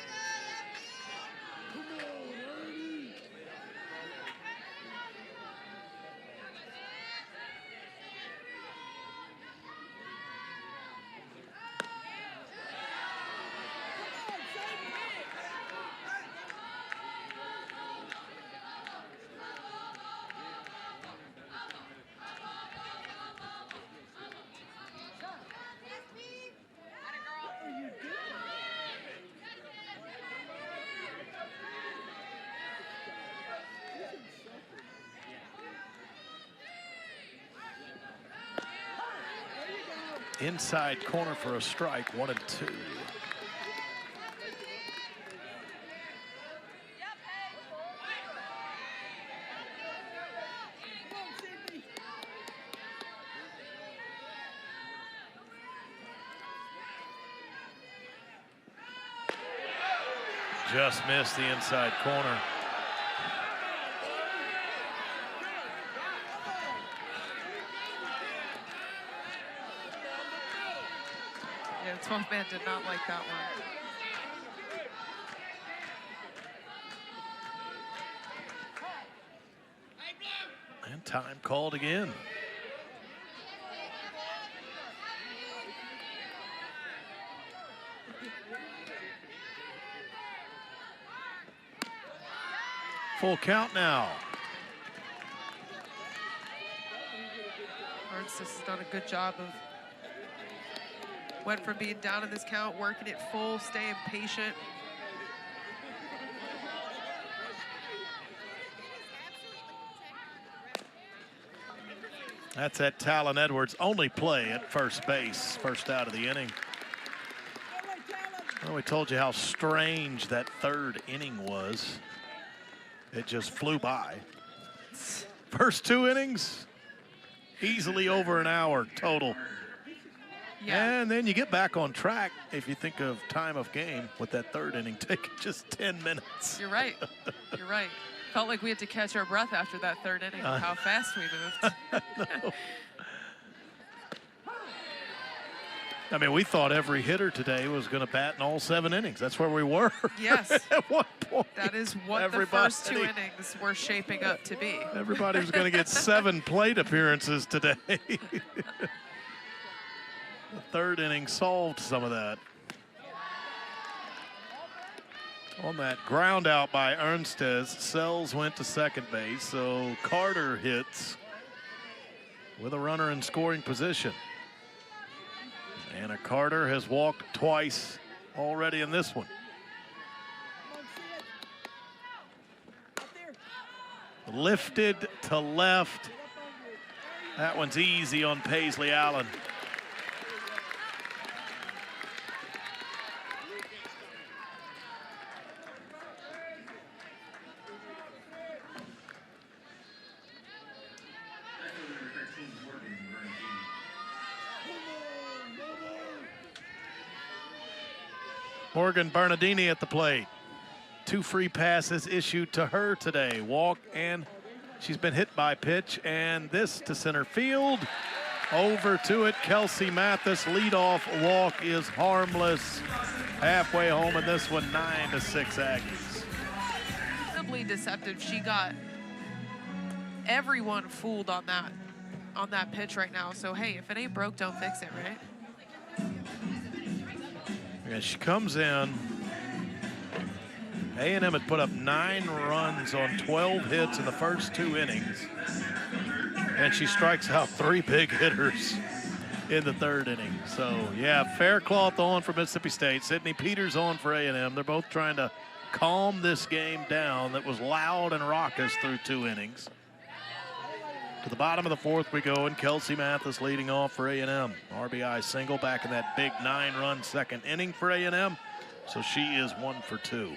Inside corner for a strike, 1 and 2. Just missed the inside corner. Yeah, the 12th man did not like that one. And time called again. Full count now. Arnstis has done a good job of went from being down in this count, working it full, staying patient. That's at Talon Edwards' only play at first base, first out of the inning. Well, we told you how strange that third inning was. It just flew by. First 2 innings, easily over an hour total. Yeah. And then you get back on track if you think of time of game with that third inning taking just 10 minutes. You're right. You're right. Felt like we had to catch our breath after that third inning of how fast we moved. No. I mean, we thought every hitter today was going to bat in all 7 innings. That's where we were. Yes. At one point. That is what the first 2 innings were shaping up to be. Everybody was going to get 7 plate appearances today. The third inning solved some of that. On that ground out by Arnstis, Sells went to second base, so Carter hits with a runner in scoring position. Anna Carter has walked twice already in this one. Lifted to left. That one's easy on Paisley Allen. Morgan Bernardini at the plate. 2 free passes issued to her today. Walk, and she's been hit by pitch, and this to center field. Over to it, Kelsey Mathis. Leadoff walk is harmless. Halfway home in this one, 9-6 Aggies. Incredibly deceptive. She got everyone fooled on that pitch right now. So hey, if it ain't broke, don't fix it, right? And she comes in. A&M had put up 9 runs on 12 hits in the first 2 innings. And she strikes out 3 big hitters in the third inning. So, yeah, Faircloth on for Mississippi State. Sydney Peters on for A&M. They're both trying to calm this game down that was loud and raucous through 2 innings. To the bottom of the 4th we go, and Kelsey Mathis leading off for A&M. RBI single back in that big 9-run second inning for A&M. So she is 1 for 2.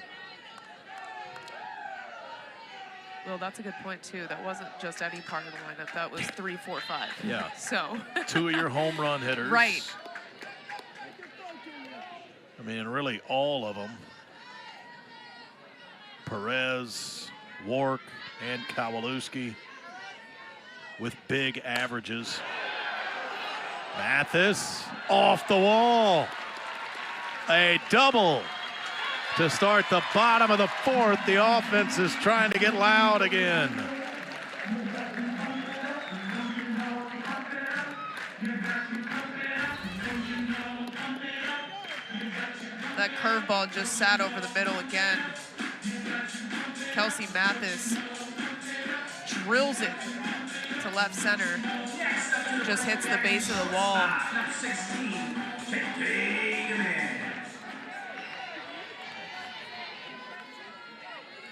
Well, that's a good point, too. That wasn't just any part of the lineup. That was 3, 4, 5. Yeah. So 2 of your home run hitters. Right. I mean, really all of them. Perez, Wark, and Kowalewski with big averages. Mathis off the wall. A double to start the bottom of the 4th. The offense is trying to get loud again. That curveball just sat over the middle again. Kelsey Mathis drills it to left center. Just hits the base of the wall.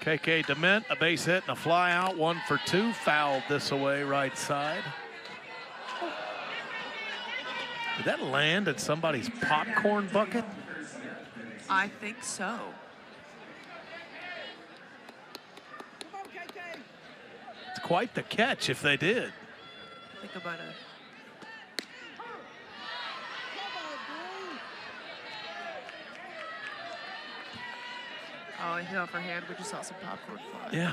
KK Dement, a base hit and a fly out, 1 for 2. Fouled this away right side. Did that land in somebody's popcorn bucket? I think so. It's quite the catch if they did. Think about it. Oh, I hit off her hand. We just saw some popcorn fly. Yeah.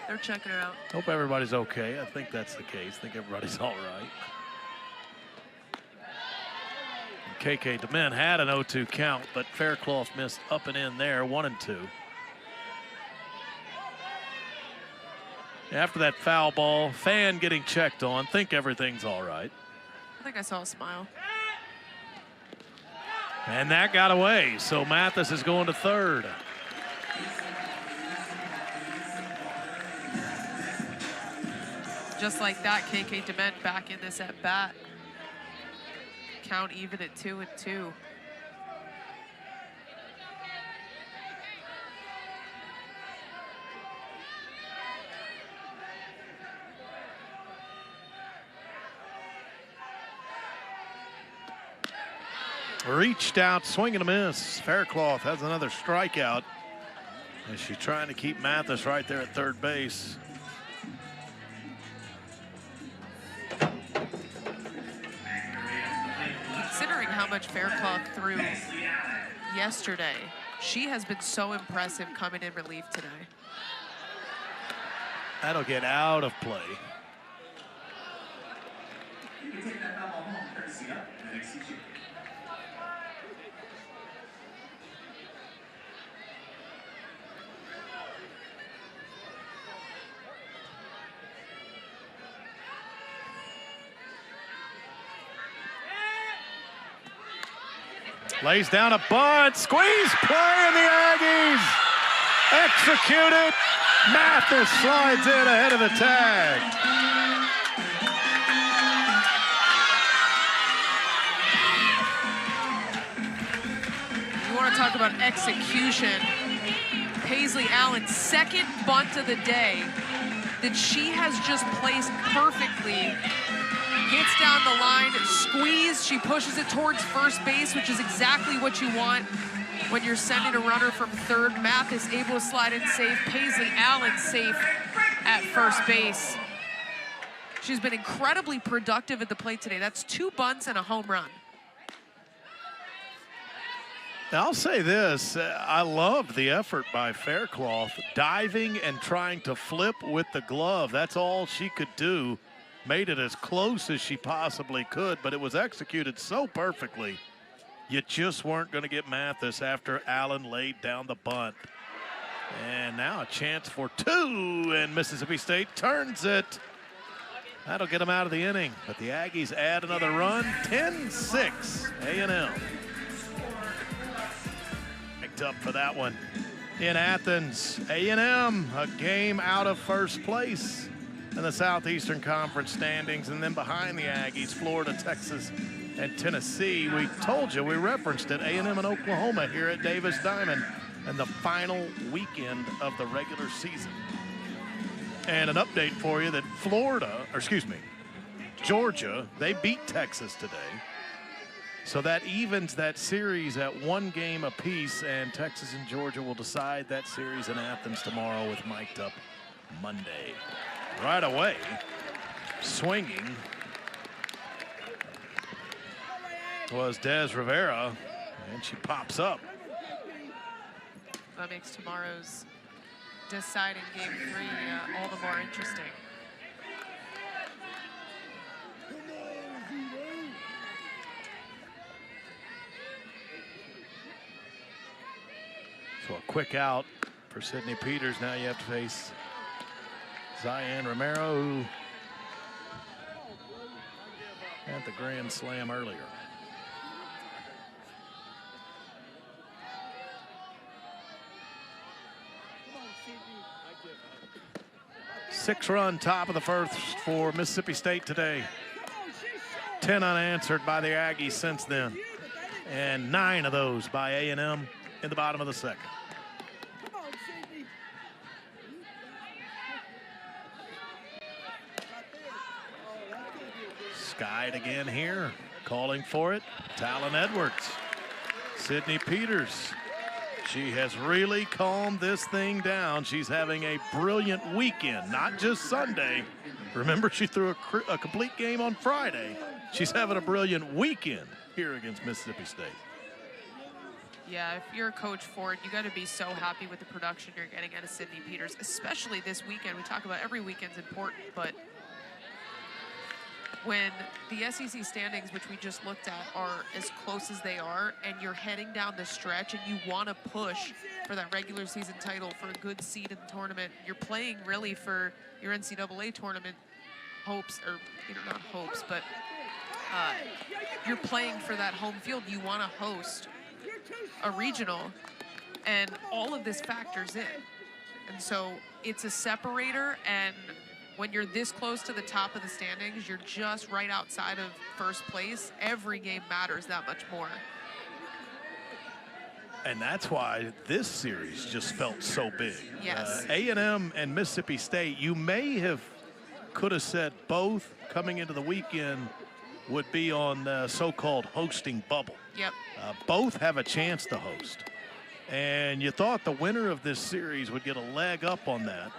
They're checking her out. Hope everybody's okay. I think that's the case. I think everybody's all right. KK Dement had an 0-2 count, but Faircloth missed up and in there, 1-2. After that foul ball, fan getting checked on. Think everything's all right. I think I saw a smile. And that got away, so Mathis is going to third. just like that, KK Dement back in this at bat. Count even at 2-2. Reached out, swing and a miss. Faircloth has another strikeout as she's trying to keep Mathis right there at third base. Considering how much Faircloth threw yesterday, she has been so impressive coming in relief today. That'll get out of play. Lays down a bunt, squeeze play, and the Aggies execute it. Mathis slides in ahead of the tag. You want to talk about execution. Paisley Allen's second bunt of the day that she has just placed perfectly. Gets down the line, squeeze, she pushes it towards first base, which is exactly what you want when you're sending a runner from third. Mathis able to slide in safe, Paisley Allen safe at first base. She's been incredibly productive at the plate today. That's 2 bunts and a home run. I'll say this, I loved the effort by Faircloth, diving and trying to flip with the glove. That's all she could do. Made it as close as she possibly could, but it was executed so perfectly. You just weren't going to get Mathis after Allen laid down the bunt. And now a chance for 2, and Mississippi State turns it. That'll get them out of the inning, but the Aggies add another run, 10-6, A&M. Picked up for that one. In Athens, A&M, a game out of first place in the Southeastern Conference standings, and then behind the Aggies, Florida, Texas, and Tennessee. We told you, we referenced it, A&M and Oklahoma here at Davis Diamond, and the final weekend of the regular season. And an update for you that Georgia, they beat Texas today. So that evens that series at 1 game apiece, and Texas and Georgia will decide that series in Athens tomorrow with mic'd up Monday. Right away, swinging was Des Rivera, and she pops up. That makes tomorrow's deciding game 3 all the more interesting. So a quick out for Sydney Peters. Now you have to face Zion Romero, who had the grand slam earlier. Six-run top of the first for Mississippi State today. 10 unanswered by the Aggies since then, and 9 of those by A&M in the bottom of the second. Skied again here, calling for it. Talon Edwards, Sydney Peters. She has really calmed this thing down. She's having a brilliant weekend, not just Sunday. Remember, she threw a complete game on Friday. She's having a brilliant weekend here against Mississippi State. Yeah, if you're a coach for it, you got to be so happy with the production you're getting out of Sydney Peters, especially this weekend. We talk about every weekend's important, but when the SEC standings, which we just looked at, are as close as they are, and you're heading down the stretch and you want to push for that regular season title, for a good seed in the tournament, you're playing really for your NCAA tournament hopes, or not hopes, but you're playing for that home field. You want to host a regional, and all of this factors in. And so it's a separator, and when you're this close to the top of the standings, you're just right outside of first place. Every game matters that much more. And that's why this series just felt so big. Yes. A&M and Mississippi State, you could have said both coming into the weekend would be on the so-called hosting bubble. Yep. Both have a chance to host. And you thought the winner of this series would get a leg up on that.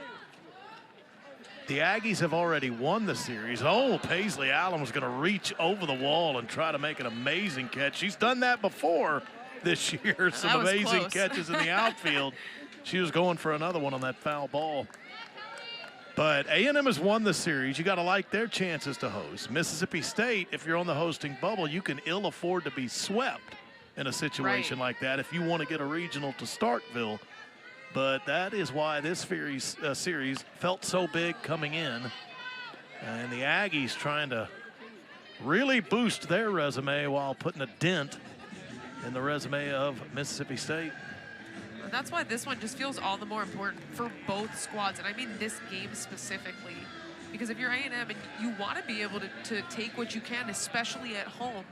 The Aggies have already won the series. Oh, Paisley Allen was going to reach over the wall and try to make an amazing catch. She's done that before this year. Some amazing catches in the outfield. She was going for another one on that foul ball. But A&M has won the series. You got to like their chances to host. Mississippi State, if you're on the hosting bubble, you can ill afford to be swept in a situation like that if you want to get a regional to Starkville. But that is why this series felt so big coming in. And the Aggies trying to really boost their resume while putting a dent in the resume of Mississippi State. That's why this one just feels all the more important for both squads, and I mean this game specifically, because if you're A&M and you want to be able to take what you can, especially at home,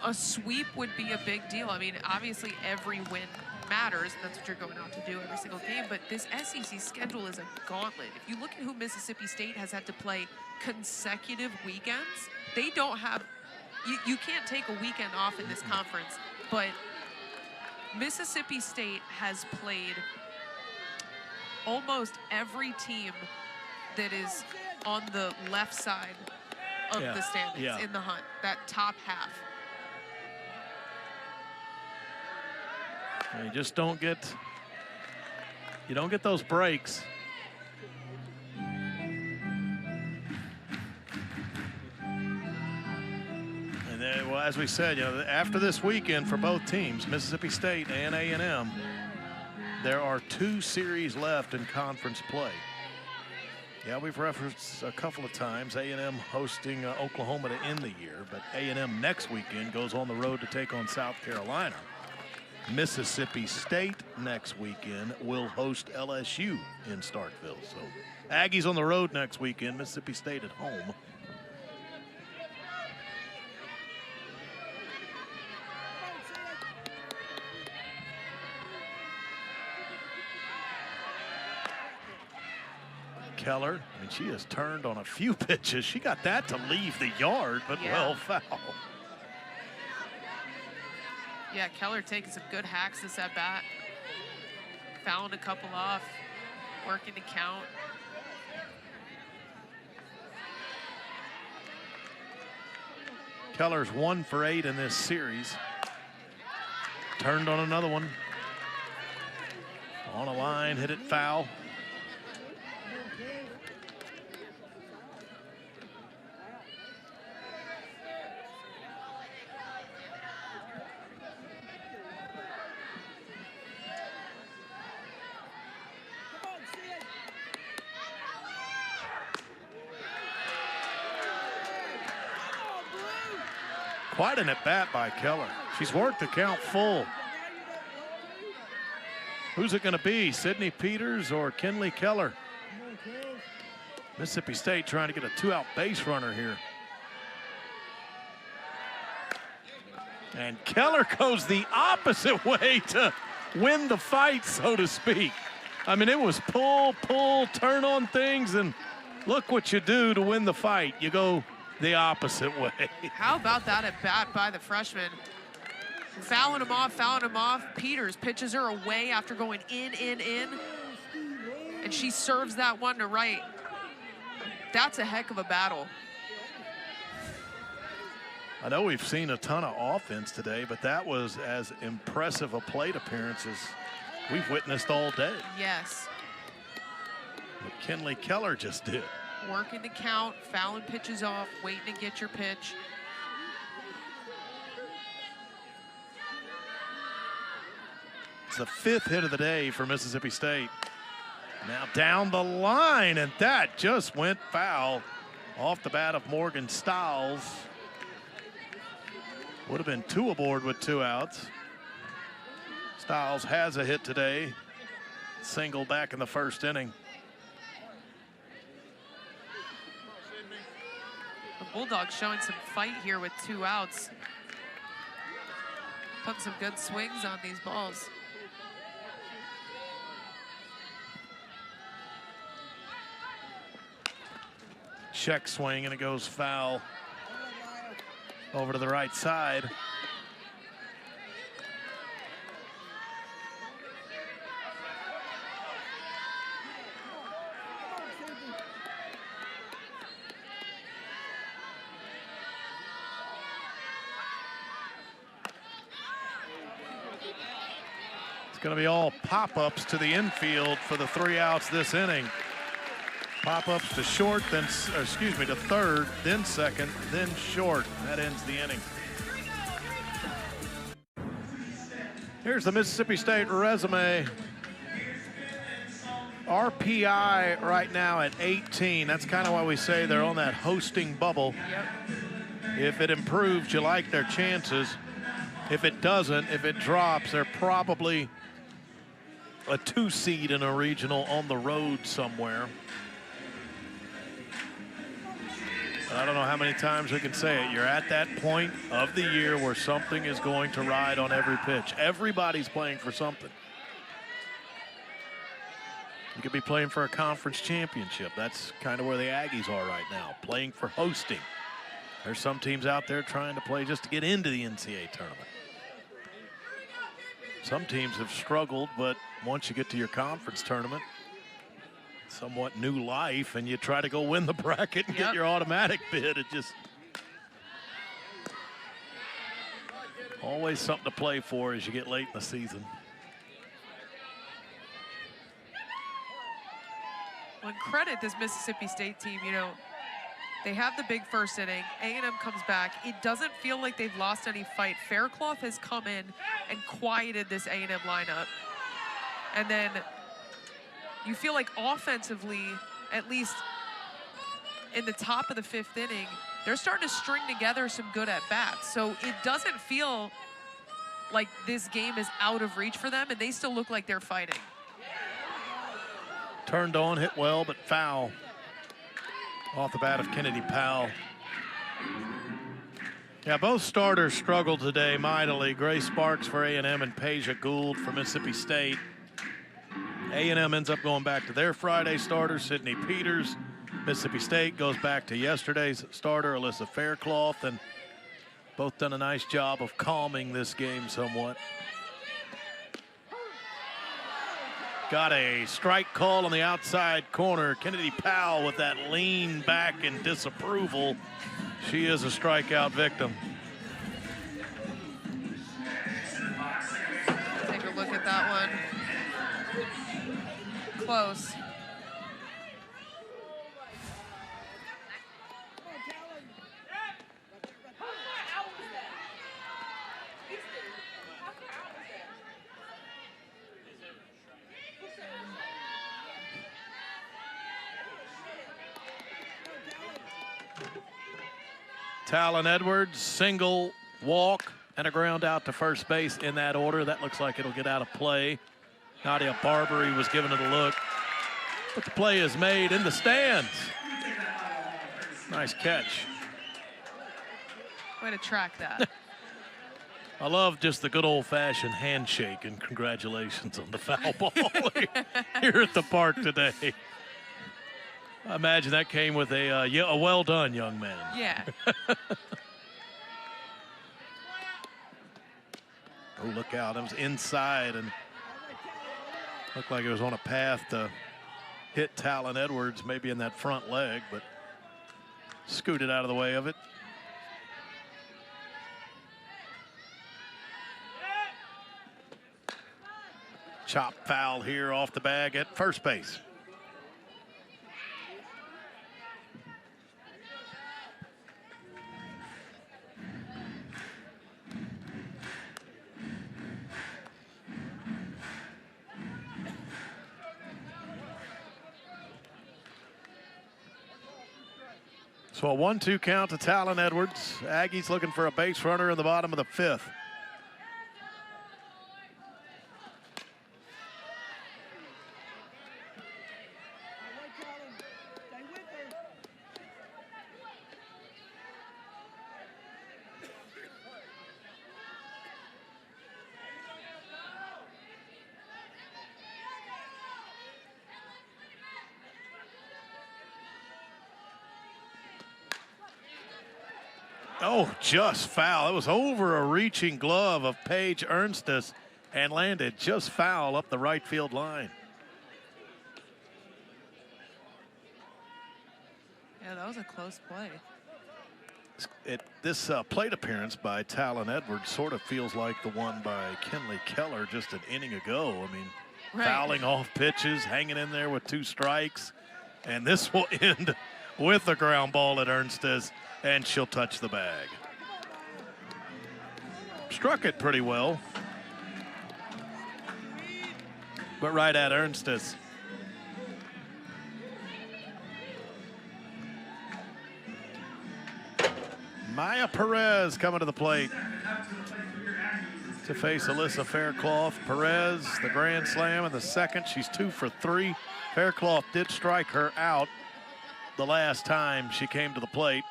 a sweep would be a big deal. I mean, obviously every win matters, and that's what you're going out to do every single game, but this SEC schedule is a gauntlet. If you look at who Mississippi State has had to play consecutive weekends, they don't have, you can't take a weekend off in this conference, but Mississippi State has played almost every team that is on the left side of the standings in the hunt, that top half. And you just don't get those breaks. Well, as we said, after this weekend for both teams, Mississippi State and A&M, there are 2 series left in conference play. Yeah, we've referenced a couple of times A&M hosting Oklahoma to end the year, but A&M next weekend goes on the road to take on South Carolina. Mississippi State next weekend will host LSU in Starkville. So Aggies on the road next weekend, Mississippi State at home. Keller, I mean, she has turned on a few pitches. She got that to leave the yard, but well foul. Yeah, Keller taking some good hacks this at bat. Fouling a couple off, working to count. Keller's 1 for 8 in this series. Turned on another one. On a line, hit it foul. Quite an at-bat by Keller. She's worked the count full. Who's it going to be, Sydney Peters or Kinley Keller? Mississippi State trying to get a 2-out base runner here. And Keller goes the opposite way to win the fight, so to speak. I mean, it was pull, turn on things, and look what you do to win the fight. You go the opposite way. How about that at bat by the freshman? Fouling him off. Peters pitches her away after going in. And she serves that one to right. That's a heck of a battle. I know we've seen a ton of offense today, but that was as impressive a plate appearance as we've witnessed all day. Yes. What Kinley Keller just did. Working the count, fouling pitches off, waiting to get your pitch. It's the 5th hit of the day for Mississippi State. Now down the line, and that just went foul off the bat of Morgan Stiles. Would have been 2 aboard with 2 outs. Stiles has a hit today. Single back in the first inning. The Bulldogs showing some fight here with 2 outs. Putting some good swings on these balls. Check swing, and it goes foul over to the right side. It's going to be all pop-ups to the infield for the 3 outs this inning. Pop-ups to short, then, to third, then second, then short. That ends the inning. Here's the Mississippi State resume. RPI right now at 18. That's kind of why we say they're on that hosting bubble. Yep. If it improves, you like their chances. If it doesn't, if it drops, they're probably a 2 seed in a regional on the road somewhere. I don't know how many times we can say it. You're at that point of the year where something is going to ride on every pitch. Everybody's playing for something. You could be playing for a conference championship. That's kind of where the Aggies are right now, playing for hosting. There's some teams out there trying to play just to get into the NCAA tournament. Some teams have struggled, but once you get to your conference tournament, somewhat new life, and you try to go win the bracket and get your automatic bid. It just always something to play for as you get late in the season. Well, credit this Mississippi State team, you know, they have the big first inning. A&M comes back. It doesn't feel like they've lost any fight. Faircloth has come in and quieted this A&M lineup. And then you feel like offensively, at least in the top of the 5th inning, they're starting to string together some good at-bats. So it doesn't feel like this game is out of reach for them, and they still look like they're fighting. Turned on, hit well, but foul off the bat of Kennedy Powell. Yeah, both starters struggled today mightily. Gray Sparks for A&M and Peja Gould for Mississippi State. A&M ends up going back to their Friday starter, Sidney Peters. Mississippi State goes back to yesterday's starter, Alyssa Faircloth, and both done a nice job of calming this game somewhat. Got a strike call on the outside corner. Kennedy Powell with that lean back in disapproval. She is a strikeout victim. Take a look at that one. Close. Talon Edwards, single, walk, and a ground out to first base in that order. That looks like it'll get out of play. Nadia Barbary was giving it a look, but the play is made in the stands. Nice catch. Way to track that. I love just the good old-fashioned handshake, and congratulations on the foul ball here at the park today. I imagine that came with a well done, young man. Yeah. Oh, look out. It was inside and looked like it was on a path to hit Talon Edwards, maybe in that front leg, but scooted out of the way of it. Chop foul here off the bag at first base. So a 1-2 count to Talon Edwards. Aggies looking for a base runner in the bottom of the 5th. Oh, just foul. It was over a reaching glove of Paige Ernstes and landed just foul up the right field line. Yeah, that was a close play. This plate appearance by Talon Edwards sort of feels like the one by Kenley Keller just an inning ago. I mean, fouling off pitches, hanging in there with 2 strikes. And this will end with a ground ball at Ernstes, and she'll touch the bag. Struck it pretty well, but right at Ernstes. Maya Perez coming to the plate to face Alyssa Faircloth. Perez, the grand slam in the second. She's 2 for 3. Faircloth did strike her out the last time she came to the plate.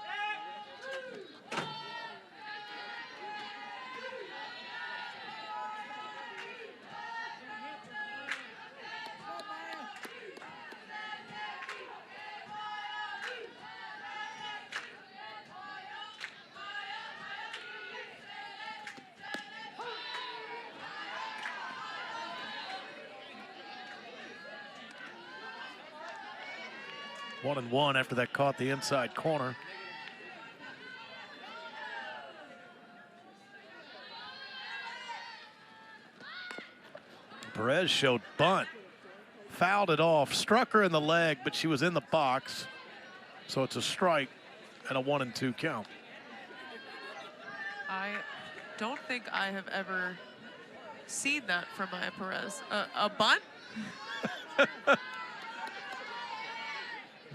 One and one after that caught the inside corner. Perez showed bunt, fouled it off, struck her in the leg, but she was in the box. So it's a strike and a 1-2 count. I don't think I have ever seen that from Maya Perez. A bunt?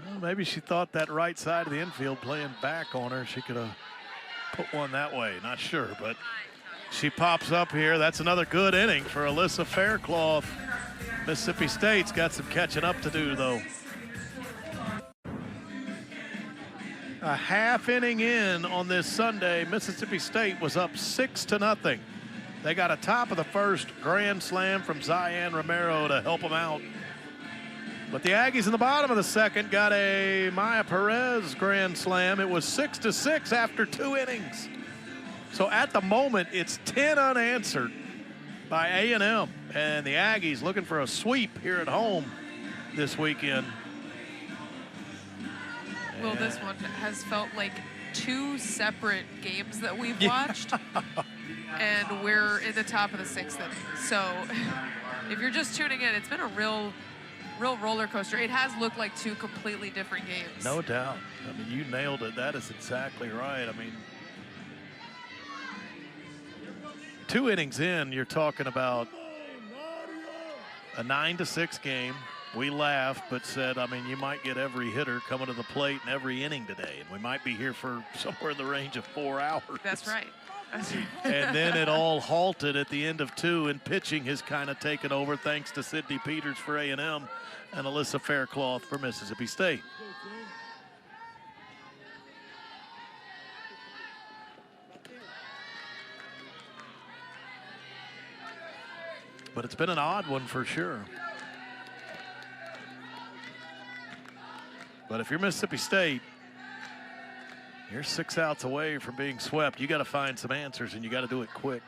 Well, maybe she thought that right side of the infield playing back on her, she could have put one that way. Not sure, but she pops up here. That's another good inning for Alyssa Faircloth. Mississippi State's got some catching up to do, though. A half inning in on this Sunday, Mississippi State was up 6-0. They got a top of the first grand slam from Zion Romero to help them out. But the Aggies in the bottom of the second got a Maya Perez grand slam. It was 6-6 after 2 innings. So at the moment, it's 10 unanswered by A&M. And the Aggies looking for a sweep here at home this weekend. Well, this one has felt like 2 separate games that we've watched. And we're in the top of the 6th inning. So if you're just tuning in, it's been a real roller coaster. It has looked like 2 completely different games. No doubt. I mean, you nailed it. That is exactly right. I mean, 2 innings in, you're talking about a 9-6 game. We laughed, but said, I mean, you might get every hitter coming to the plate in every inning today, and we might be here for somewhere in the range of 4 hours. That's right. And then it all halted at the end of 2, and pitching has kind of taken over thanks to Sydney Peters for A&M and Alyssa Faircloth for Mississippi State. But it's been an odd one for sure. But if you're Mississippi State, you're 6 outs away from being swept. You got to find some answers, and you got to do it quick.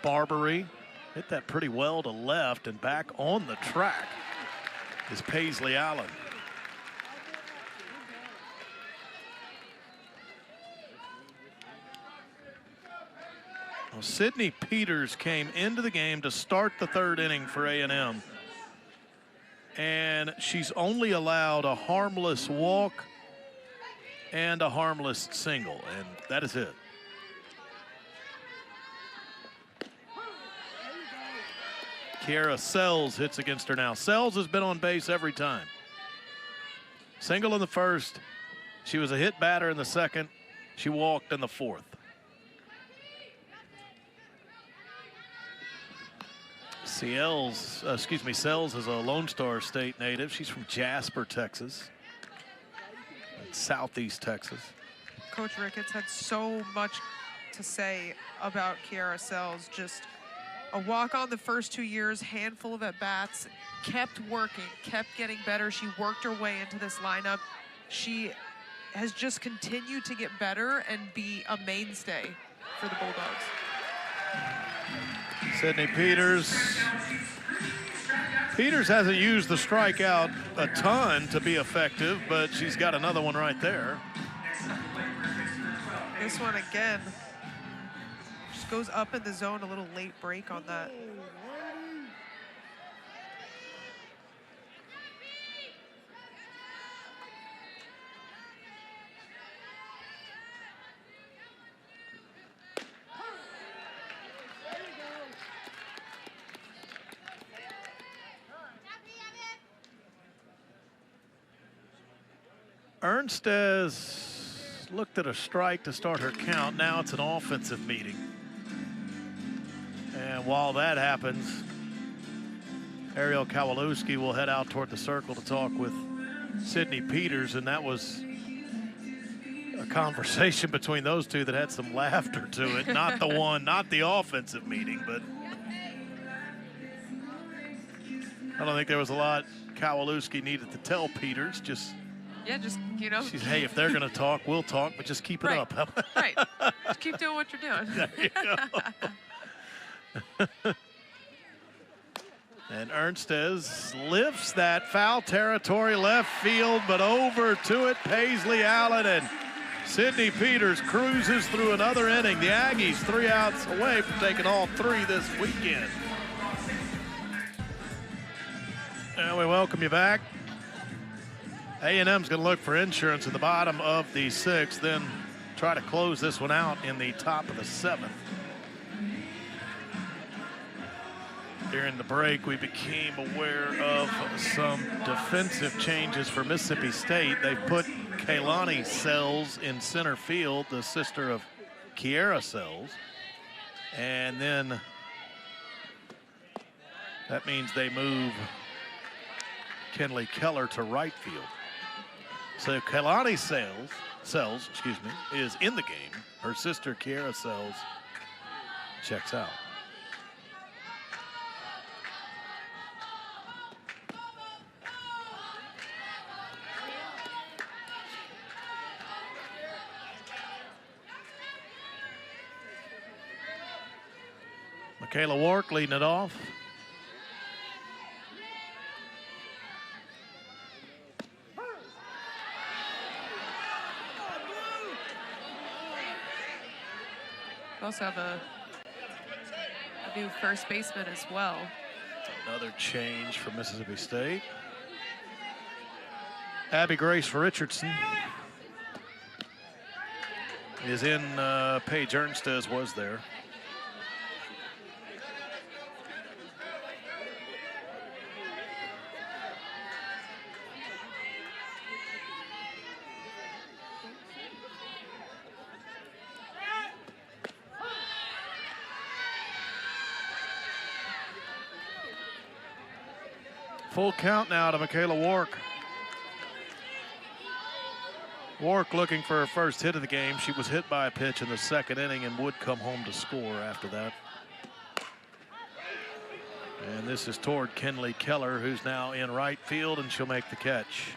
Barbary hit that pretty well to left, and back on the track is Paisley Allen. Well, Sydney Peters came into the game to start the 3rd inning for A&M. And she's only allowed a harmless walk and a harmless single, and that is it. Kiara Sells hits against her now. Sells has been on base every time. Single in the 1st. She was a hit batter in the 2nd. She walked in the 4th. Sells is a Lone Star State native. She's from Jasper, Texas. Southeast Texas. Coach Ricketts had so much to say about Kiara Sells. Just a walk on the first 2 years, handful of at-bats, kept working, kept getting better. She worked her way into this lineup. She has just continued to get better and be a mainstay for the Bulldogs. Sydney Peters. Peters hasn't used the strikeout a ton to be effective, but she's got another one right there. This one again, just goes up in the zone, a little late break on that. Ernstez looked at a strike to start her count. Now it's an offensive meeting. And while that happens, Ariel Kowalewski will head out toward the circle to talk with Sydney Peters, and that was a conversation between those two that had some laughter to it. Not the offensive meeting, but I don't think there was a lot Kowalewski needed to tell Peters. Yeah, just, you know. She's, hey, if they're going to talk, we'll talk, but just keep it up. Right. Just keep doing what you're doing. There you go. And Ernstez lifts that foul territory left field, but over to it, Paisley Allen, and Sydney Peters cruises through another inning. The Aggies 3 outs away from taking all 3 this weekend. And we welcome you back. A&M's going to look for insurance in the bottom of the 6th, then try to close this one out in the top of the 7th. During the break, we became aware of some defensive changes for Mississippi State. They've put Kaylani Sells in center field, the sister of Kiera Sells. And then that means they move Kenley Keller to right field. So Kaylani Sells, is in the game. Her sister Kiera Sells checks out. Michaela Wark leading it off. We also have a new first baseman as well. Another change for Mississippi State. Abby Grace Richardson is in. Paige Ernstez was there. Full count now to Michaela Wark. Wark looking for her first hit of the game. She was hit by a pitch in the 2nd inning and would come home to score after that. And this is toward Kenley Keller, who's now in right field, and she'll make the catch.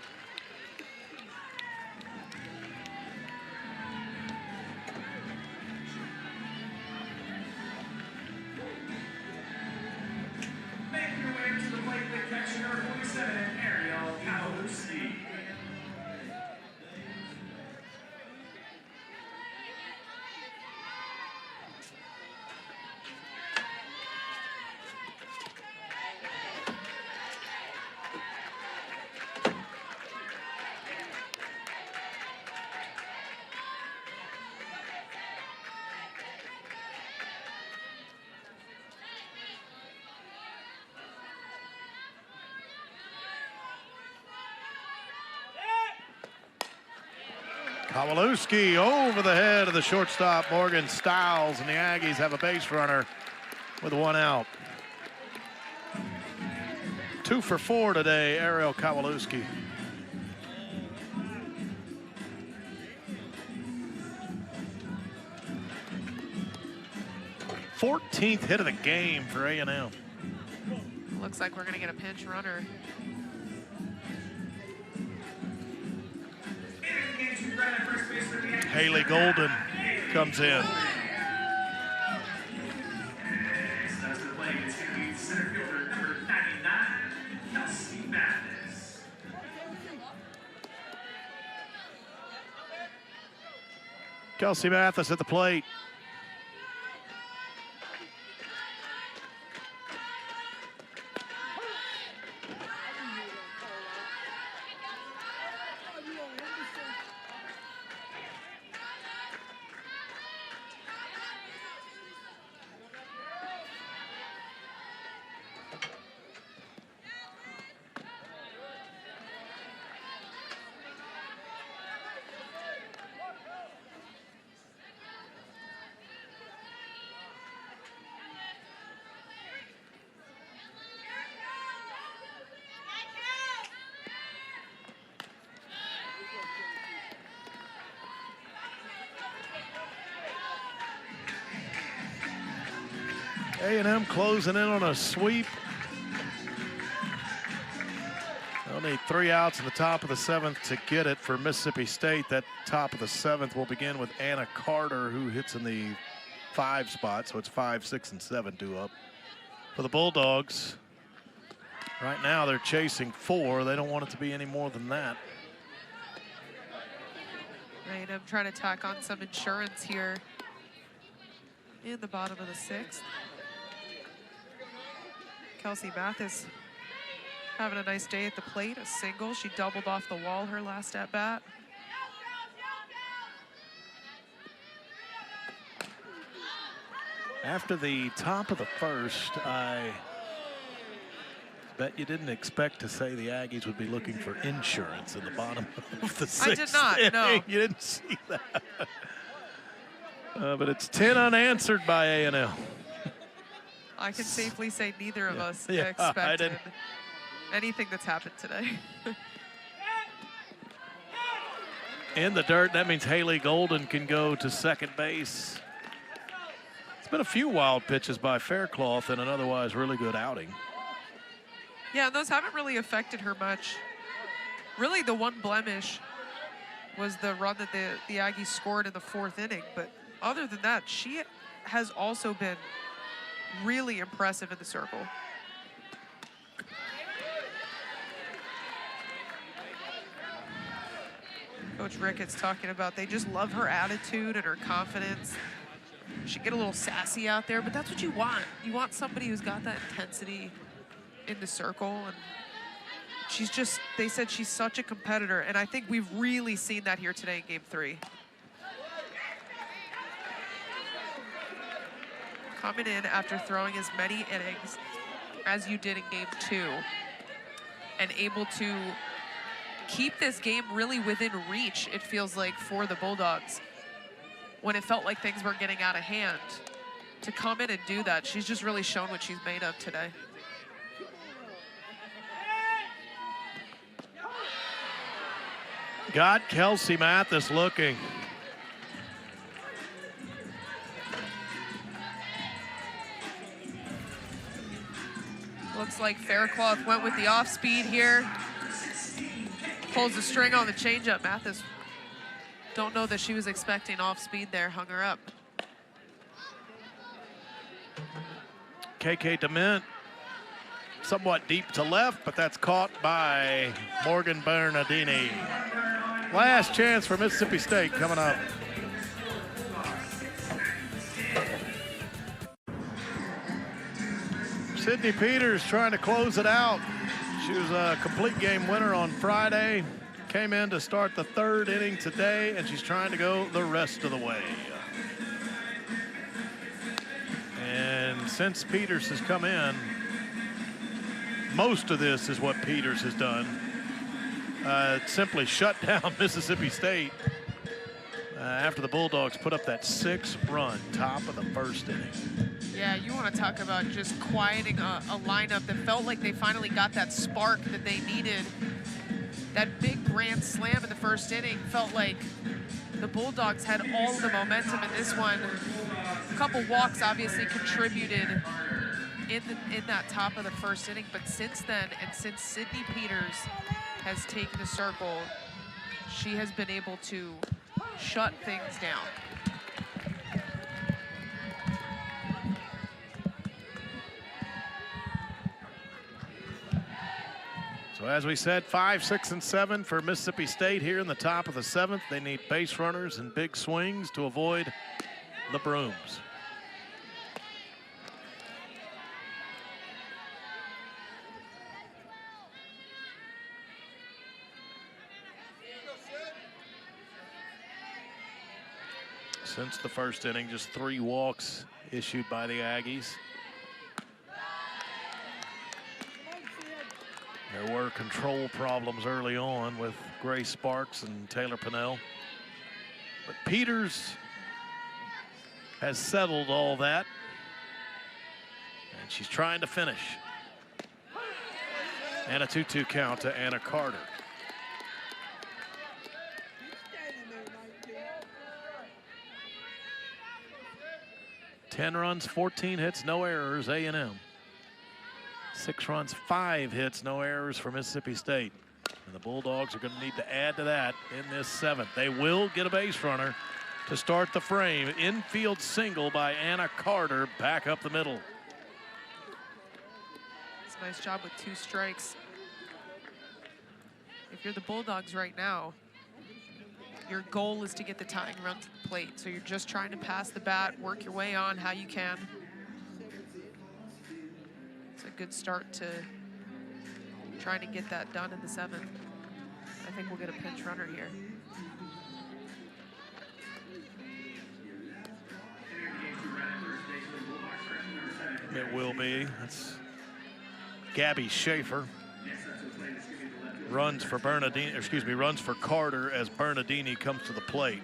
Kowalewski over the head of the shortstop, Morgan Stiles, and the Aggies have a base runner with 1 out. 2 for 4 today, Ariel Kowalewski. th hit of the game for A&M. Looks like we're going to get a pinch runner. Haley Golden comes in. Kelsey Mathis at the plate. A&M closing in on a sweep. They'll need 3 outs in the top of the 7th to get it for Mississippi State. That top of the 7th will begin with Anna Carter, who hits in the 5 spot, so it's 5, 6, and 7 due up. For the Bulldogs, right now they're chasing 4. They don't want it to be any more than that. A&M trying to tack on some insurance here in the bottom of the 6th. Kelsey Mathis having a nice day at the plate, a single. She doubled off the wall her last at bat. After the top of the 1st, I bet you didn't expect to say the Aggies would be looking for insurance in the bottom of the 6th. I did not, no. You didn't see that. But it's 10 unanswered by A&M. I can safely say neither of us I expected didn't. anything that's happened today. In the dirt, that means Haley Golden can go to second base. It's been a few wild pitches by Faircloth in an otherwise really good outing. Yeah, those haven't really affected her much. Really, the one blemish was the run that the Aggies scored in the 4th inning. But other than that, she has also been really impressive in the circle. Coach Ricketts talking about they just love her attitude and her confidence. She get a little sassy out there, but that's what you want. You want somebody who's got that intensity in the circle. And she's just, they said she's such a competitor, and I think we've really seen that here today in Game 3. Coming in after throwing as many innings as you did in Game 2 and able to keep this game really within reach, it feels like, for the Bulldogs. When it felt like things were getting out of hand, to come in and do that, she's just really shown what she's made of today. Got Kelsey Mathis looking. Looks like Faircloth went with the off speed here. Pulls the string on the changeup. Mathis, don't know that she was expecting off speed there, hung her up. KK Dement somewhat deep to left, but that's caught by Morgan Bernardini. Last chance for Mississippi State coming up. Sydney Peters trying to close it out. She was a complete game winner on Friday. Came in to start the 3rd inning today, and she's trying to go the rest of the way. And since Peters has come in, most of this is what Peters has done. Simply shut down Mississippi State after the Bulldogs put up that 6-run top of the 1st inning. Yeah, you want to talk about just quieting a lineup that felt like they finally got that spark that they needed. That big grand slam in the 1st inning felt like the Bulldogs had all the momentum in this one. A couple walks obviously contributed in that top of the first inning. But since then, and since Sydney Peters has taken the circle, she has been able to shut things down. So as we said, 5, 6, and 7 for Mississippi State here in the top of the 7th. They need base runners and big swings to avoid the brooms. Since the first inning, just 3 walks issued by the Aggies. There were control problems early on with Grace Sparks and Taylor Pinnell. But Peters has settled all that. And she's trying to finish. And a 2-2 count to Anna Carter. Ten runs, 14 hits, no errors, A&M. 6 runs, 5 hits, no errors for Mississippi State. And the Bulldogs are going to need to add to that in this 7th. They will get a base runner to start the frame. Infield single by Anna Carter, back up the middle. It's a nice job with 2 strikes. If you're the Bulldogs right now, your goal is to get the tying run to the plate. So you're just trying to pass the bat, work your way on how you can. It's a good start to trying to get that done in the 7th. I think we'll get a pinch runner here. It will be. It's Gabby Schaefer. Runs for Bernardini, excuse me, runs for Carter as Bernardini comes to the plate.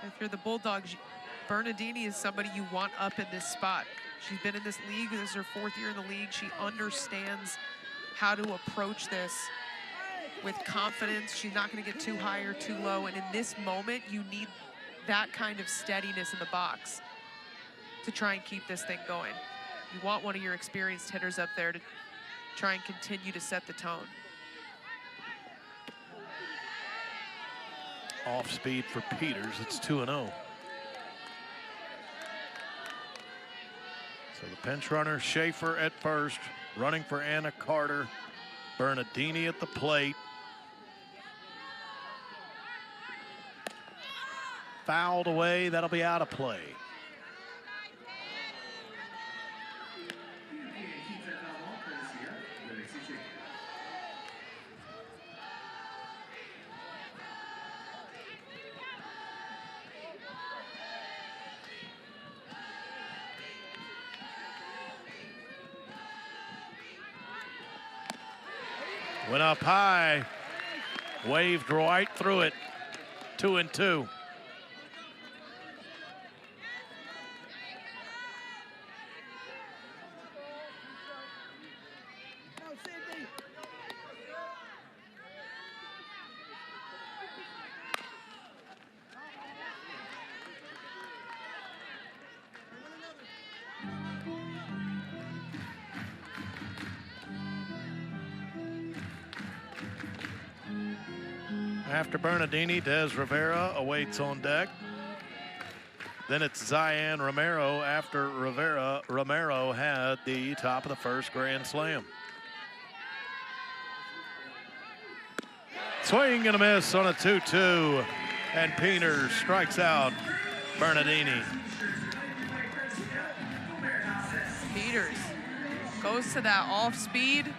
If you're the Bulldogs, Bernardini is somebody you want up in this spot. She's been in this league. This is her 4th year in the league. She understands how to approach this with confidence. She's not going to get too high or too low. And in this moment, you need that kind of steadiness in the box to try and keep this thing going. You want one of your experienced hitters up there to try and continue to set the tone. Off speed for Peters. It's 2-0. So the pinch runner, Schaefer at first, running for Anna Carter. Bernardini at the plate. Fouled away, that'll be out of play. Went up high, waved right through it, 2-2. After Bernardini, Des Rivera awaits on deck. Then it's Zion Romero after Romero had the top of the first grand slam. Swing and a miss on a 2-2, and Peters strikes out Bernardini. Peters goes to that off speed,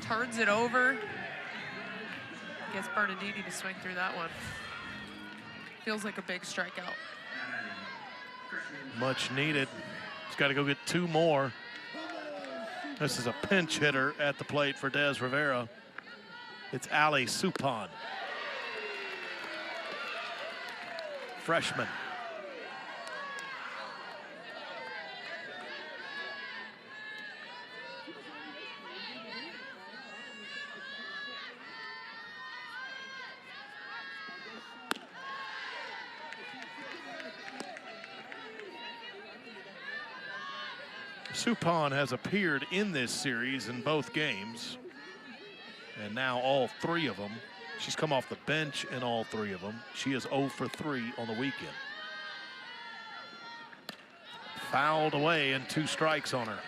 turns it over, gets Bernardini to swing through that one. Feels like a big strikeout. Much needed. He's got to go get 2 more. This is a pinch hitter at the plate for Des Rivera. It's Ali Suppan, freshman. Suppan has appeared in this series in both games, and now all 3 of them. She's come off the bench in all 3 of them. She is 0 for 3 on the weekend. Fouled away and 2 strikes on her.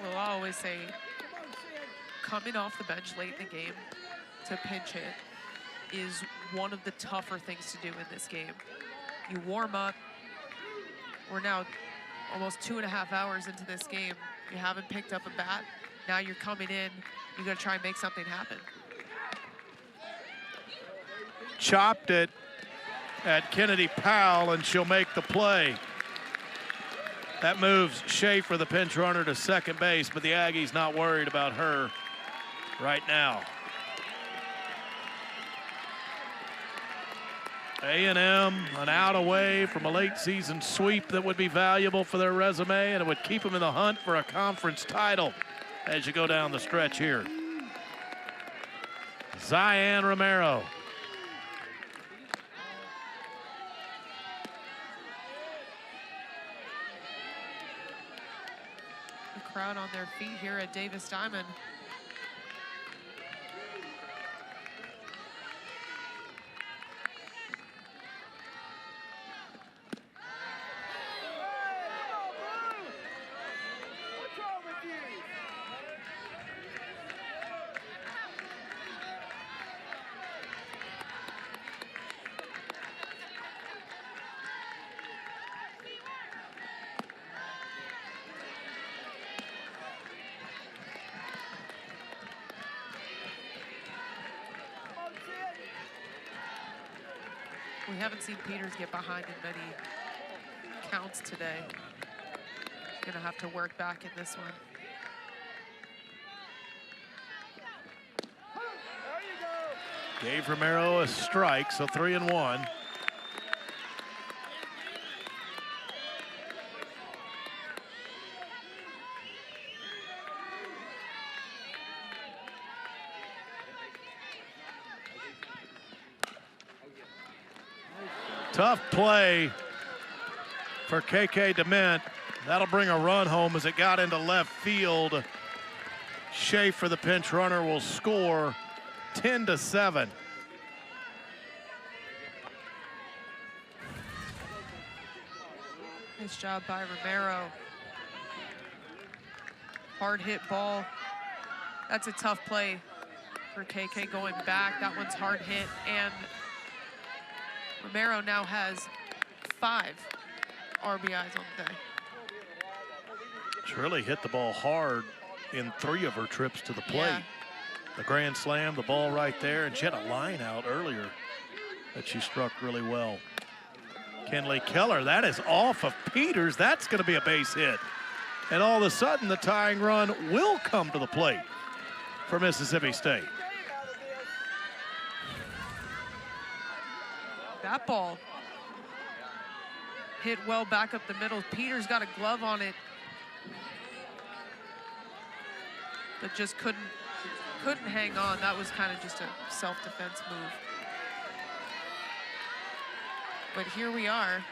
Well, I always say, coming off the bench late in the game to pinch hit is one of the tougher things to do in this game. You warm up. We're now almost 2.5 hours into this game. You haven't picked up a bat. Now you're coming in. You got to try and make something happen. Chopped it at Kennedy Powell, and she'll make the play. That moves Schaefer, the pinch runner, to second base, but the Aggies not worried about her right now. A&M an out away from a late season sweep that would be valuable for their resume, and it would keep them in the hunt for a conference title as you go down the stretch here. Zion Romero. The crowd on their feet here at Davis Diamond. We haven't seen Peters get behind in many counts today. Gonna have to work back in this one. Gave Romero a strike, so 3-1. Tough play for KK DeMint. That'll bring a run home as it got into left field. Schaefer, the pinch runner, will score 10-7. Nice job by Romero. Hard hit ball. That's a tough play for KK going back. That one's hard hit, and Romero now has 5 RBIs on the day. She really hit the ball hard in 3 of her trips to the plate. Yeah. The grand slam, the ball right there, and she had a line out earlier that she struck really well. Kenley Keller, that is off of Peters. That's going to be a base hit. And all of a sudden, the tying run will come to the plate for Mississippi State. That ball hit well back up the middle. Peters got a glove on it, but just couldn't hang on. That was kind of just a self-defense move. But here we are,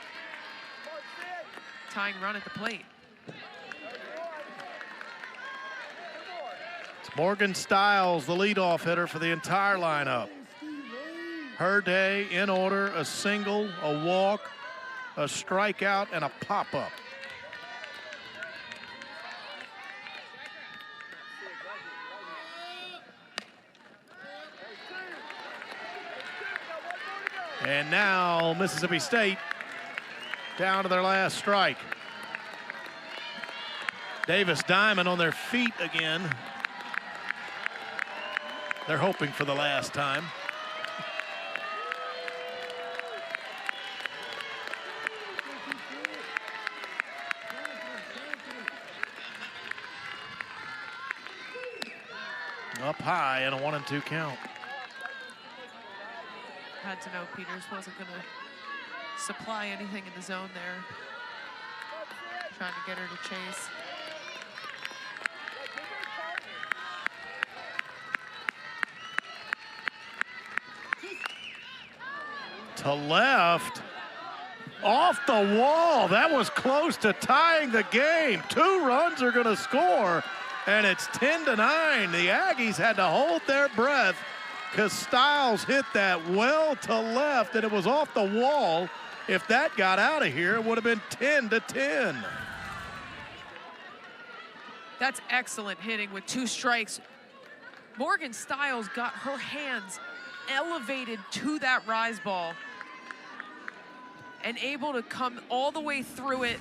tying run at the plate. It's Morgan Stiles, the leadoff hitter for the entire lineup. Her day in order: a single, a walk, a strikeout, and a pop-up. And now Mississippi State down to their last strike. Davis Diamond on their feet again. They're hoping for the last time. Up high and a 1-2 count. Had to know Peters wasn't going to supply anything in the zone there. Trying to get her to chase. To left. Off the wall. That was close to tying the game. 2 runs are going to score, and it's 10-9. The Aggies had to hold their breath because Styles hit that well to left, and it was off the wall. If that got out of here, it would have been 10-10. That's excellent hitting with 2 strikes. Morgan Styles got her hands elevated to that rise ball and able to come all the way through it.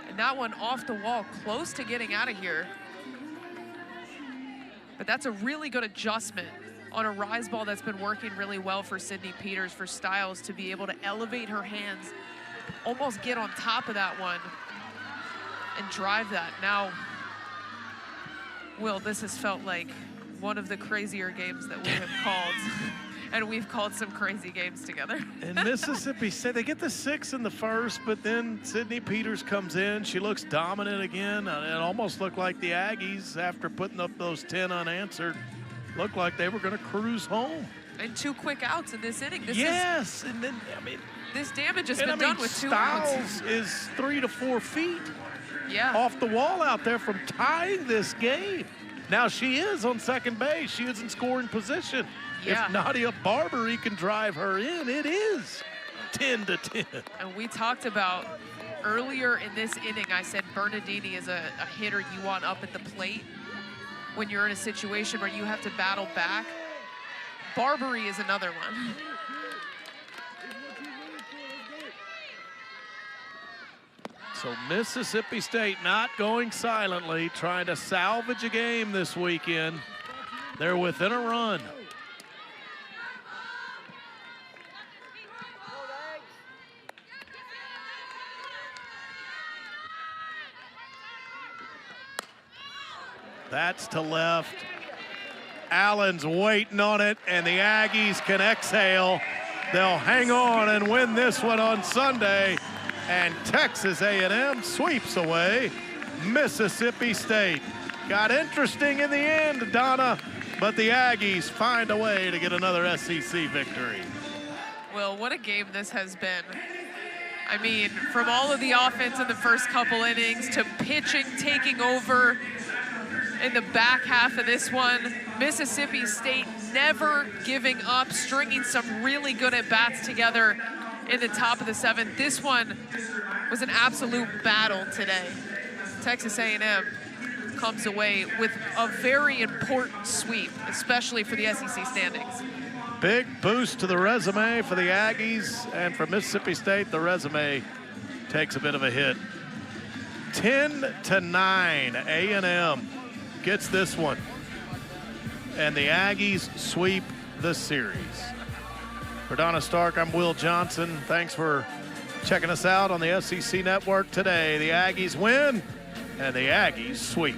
And that one off the wall, close to getting out of here. But that's a really good adjustment on a rise ball that's been working really well for Sydney Peters, for Styles to be able to elevate her hands, almost get on top of that one and drive that. Now, Will, this has felt like one of the crazier games that we have called. And we've called some crazy games together. And Mississippi State, they get the 6 in the first, but then Sydney Peters comes in. She looks dominant again. It almost looked like the Aggies, after putting up those 10 unanswered, looked like they were going to cruise home. And 2 quick outs in this inning. This and then, I mean, this damage has been done with 2 outs. Styles is 3 to 4 feet off the wall out there from tying this game. Now she is on second base. She is in scoring position. If Nadia Barbary can drive her in, it is 10-10. And we talked about earlier in this inning, I said Bernardini is a hitter you want up at the plate when you're in a situation where you have to battle back. Barbary is another one. So Mississippi State not going silently, trying to salvage a game this weekend. They're within a run. That's to left. Allen's waiting on it, and the Aggies can exhale. They'll hang on and win this one on Sunday. And Texas A&M sweeps away Mississippi State. Got interesting in the end, Donna, but the Aggies find a way to get another SEC victory. Well, what a game this has been. I mean, from all of the offense in the first couple innings to pitching taking over in the back half of this one, Mississippi State never giving up, stringing some really good at-bats together in the top of the 7th. This one was an absolute battle today. Texas A&M comes away with a very important sweep, especially for the SEC standings. Big boost to the resume for the Aggies, and for Mississippi State, the resume takes a bit of a hit. 10-9, A&M gets this one, and the Aggies sweep the series. For Donna Stark, I'm Will Johnson. Thanks for checking us out on the SEC Network today. The Aggies win, and the Aggies sweep.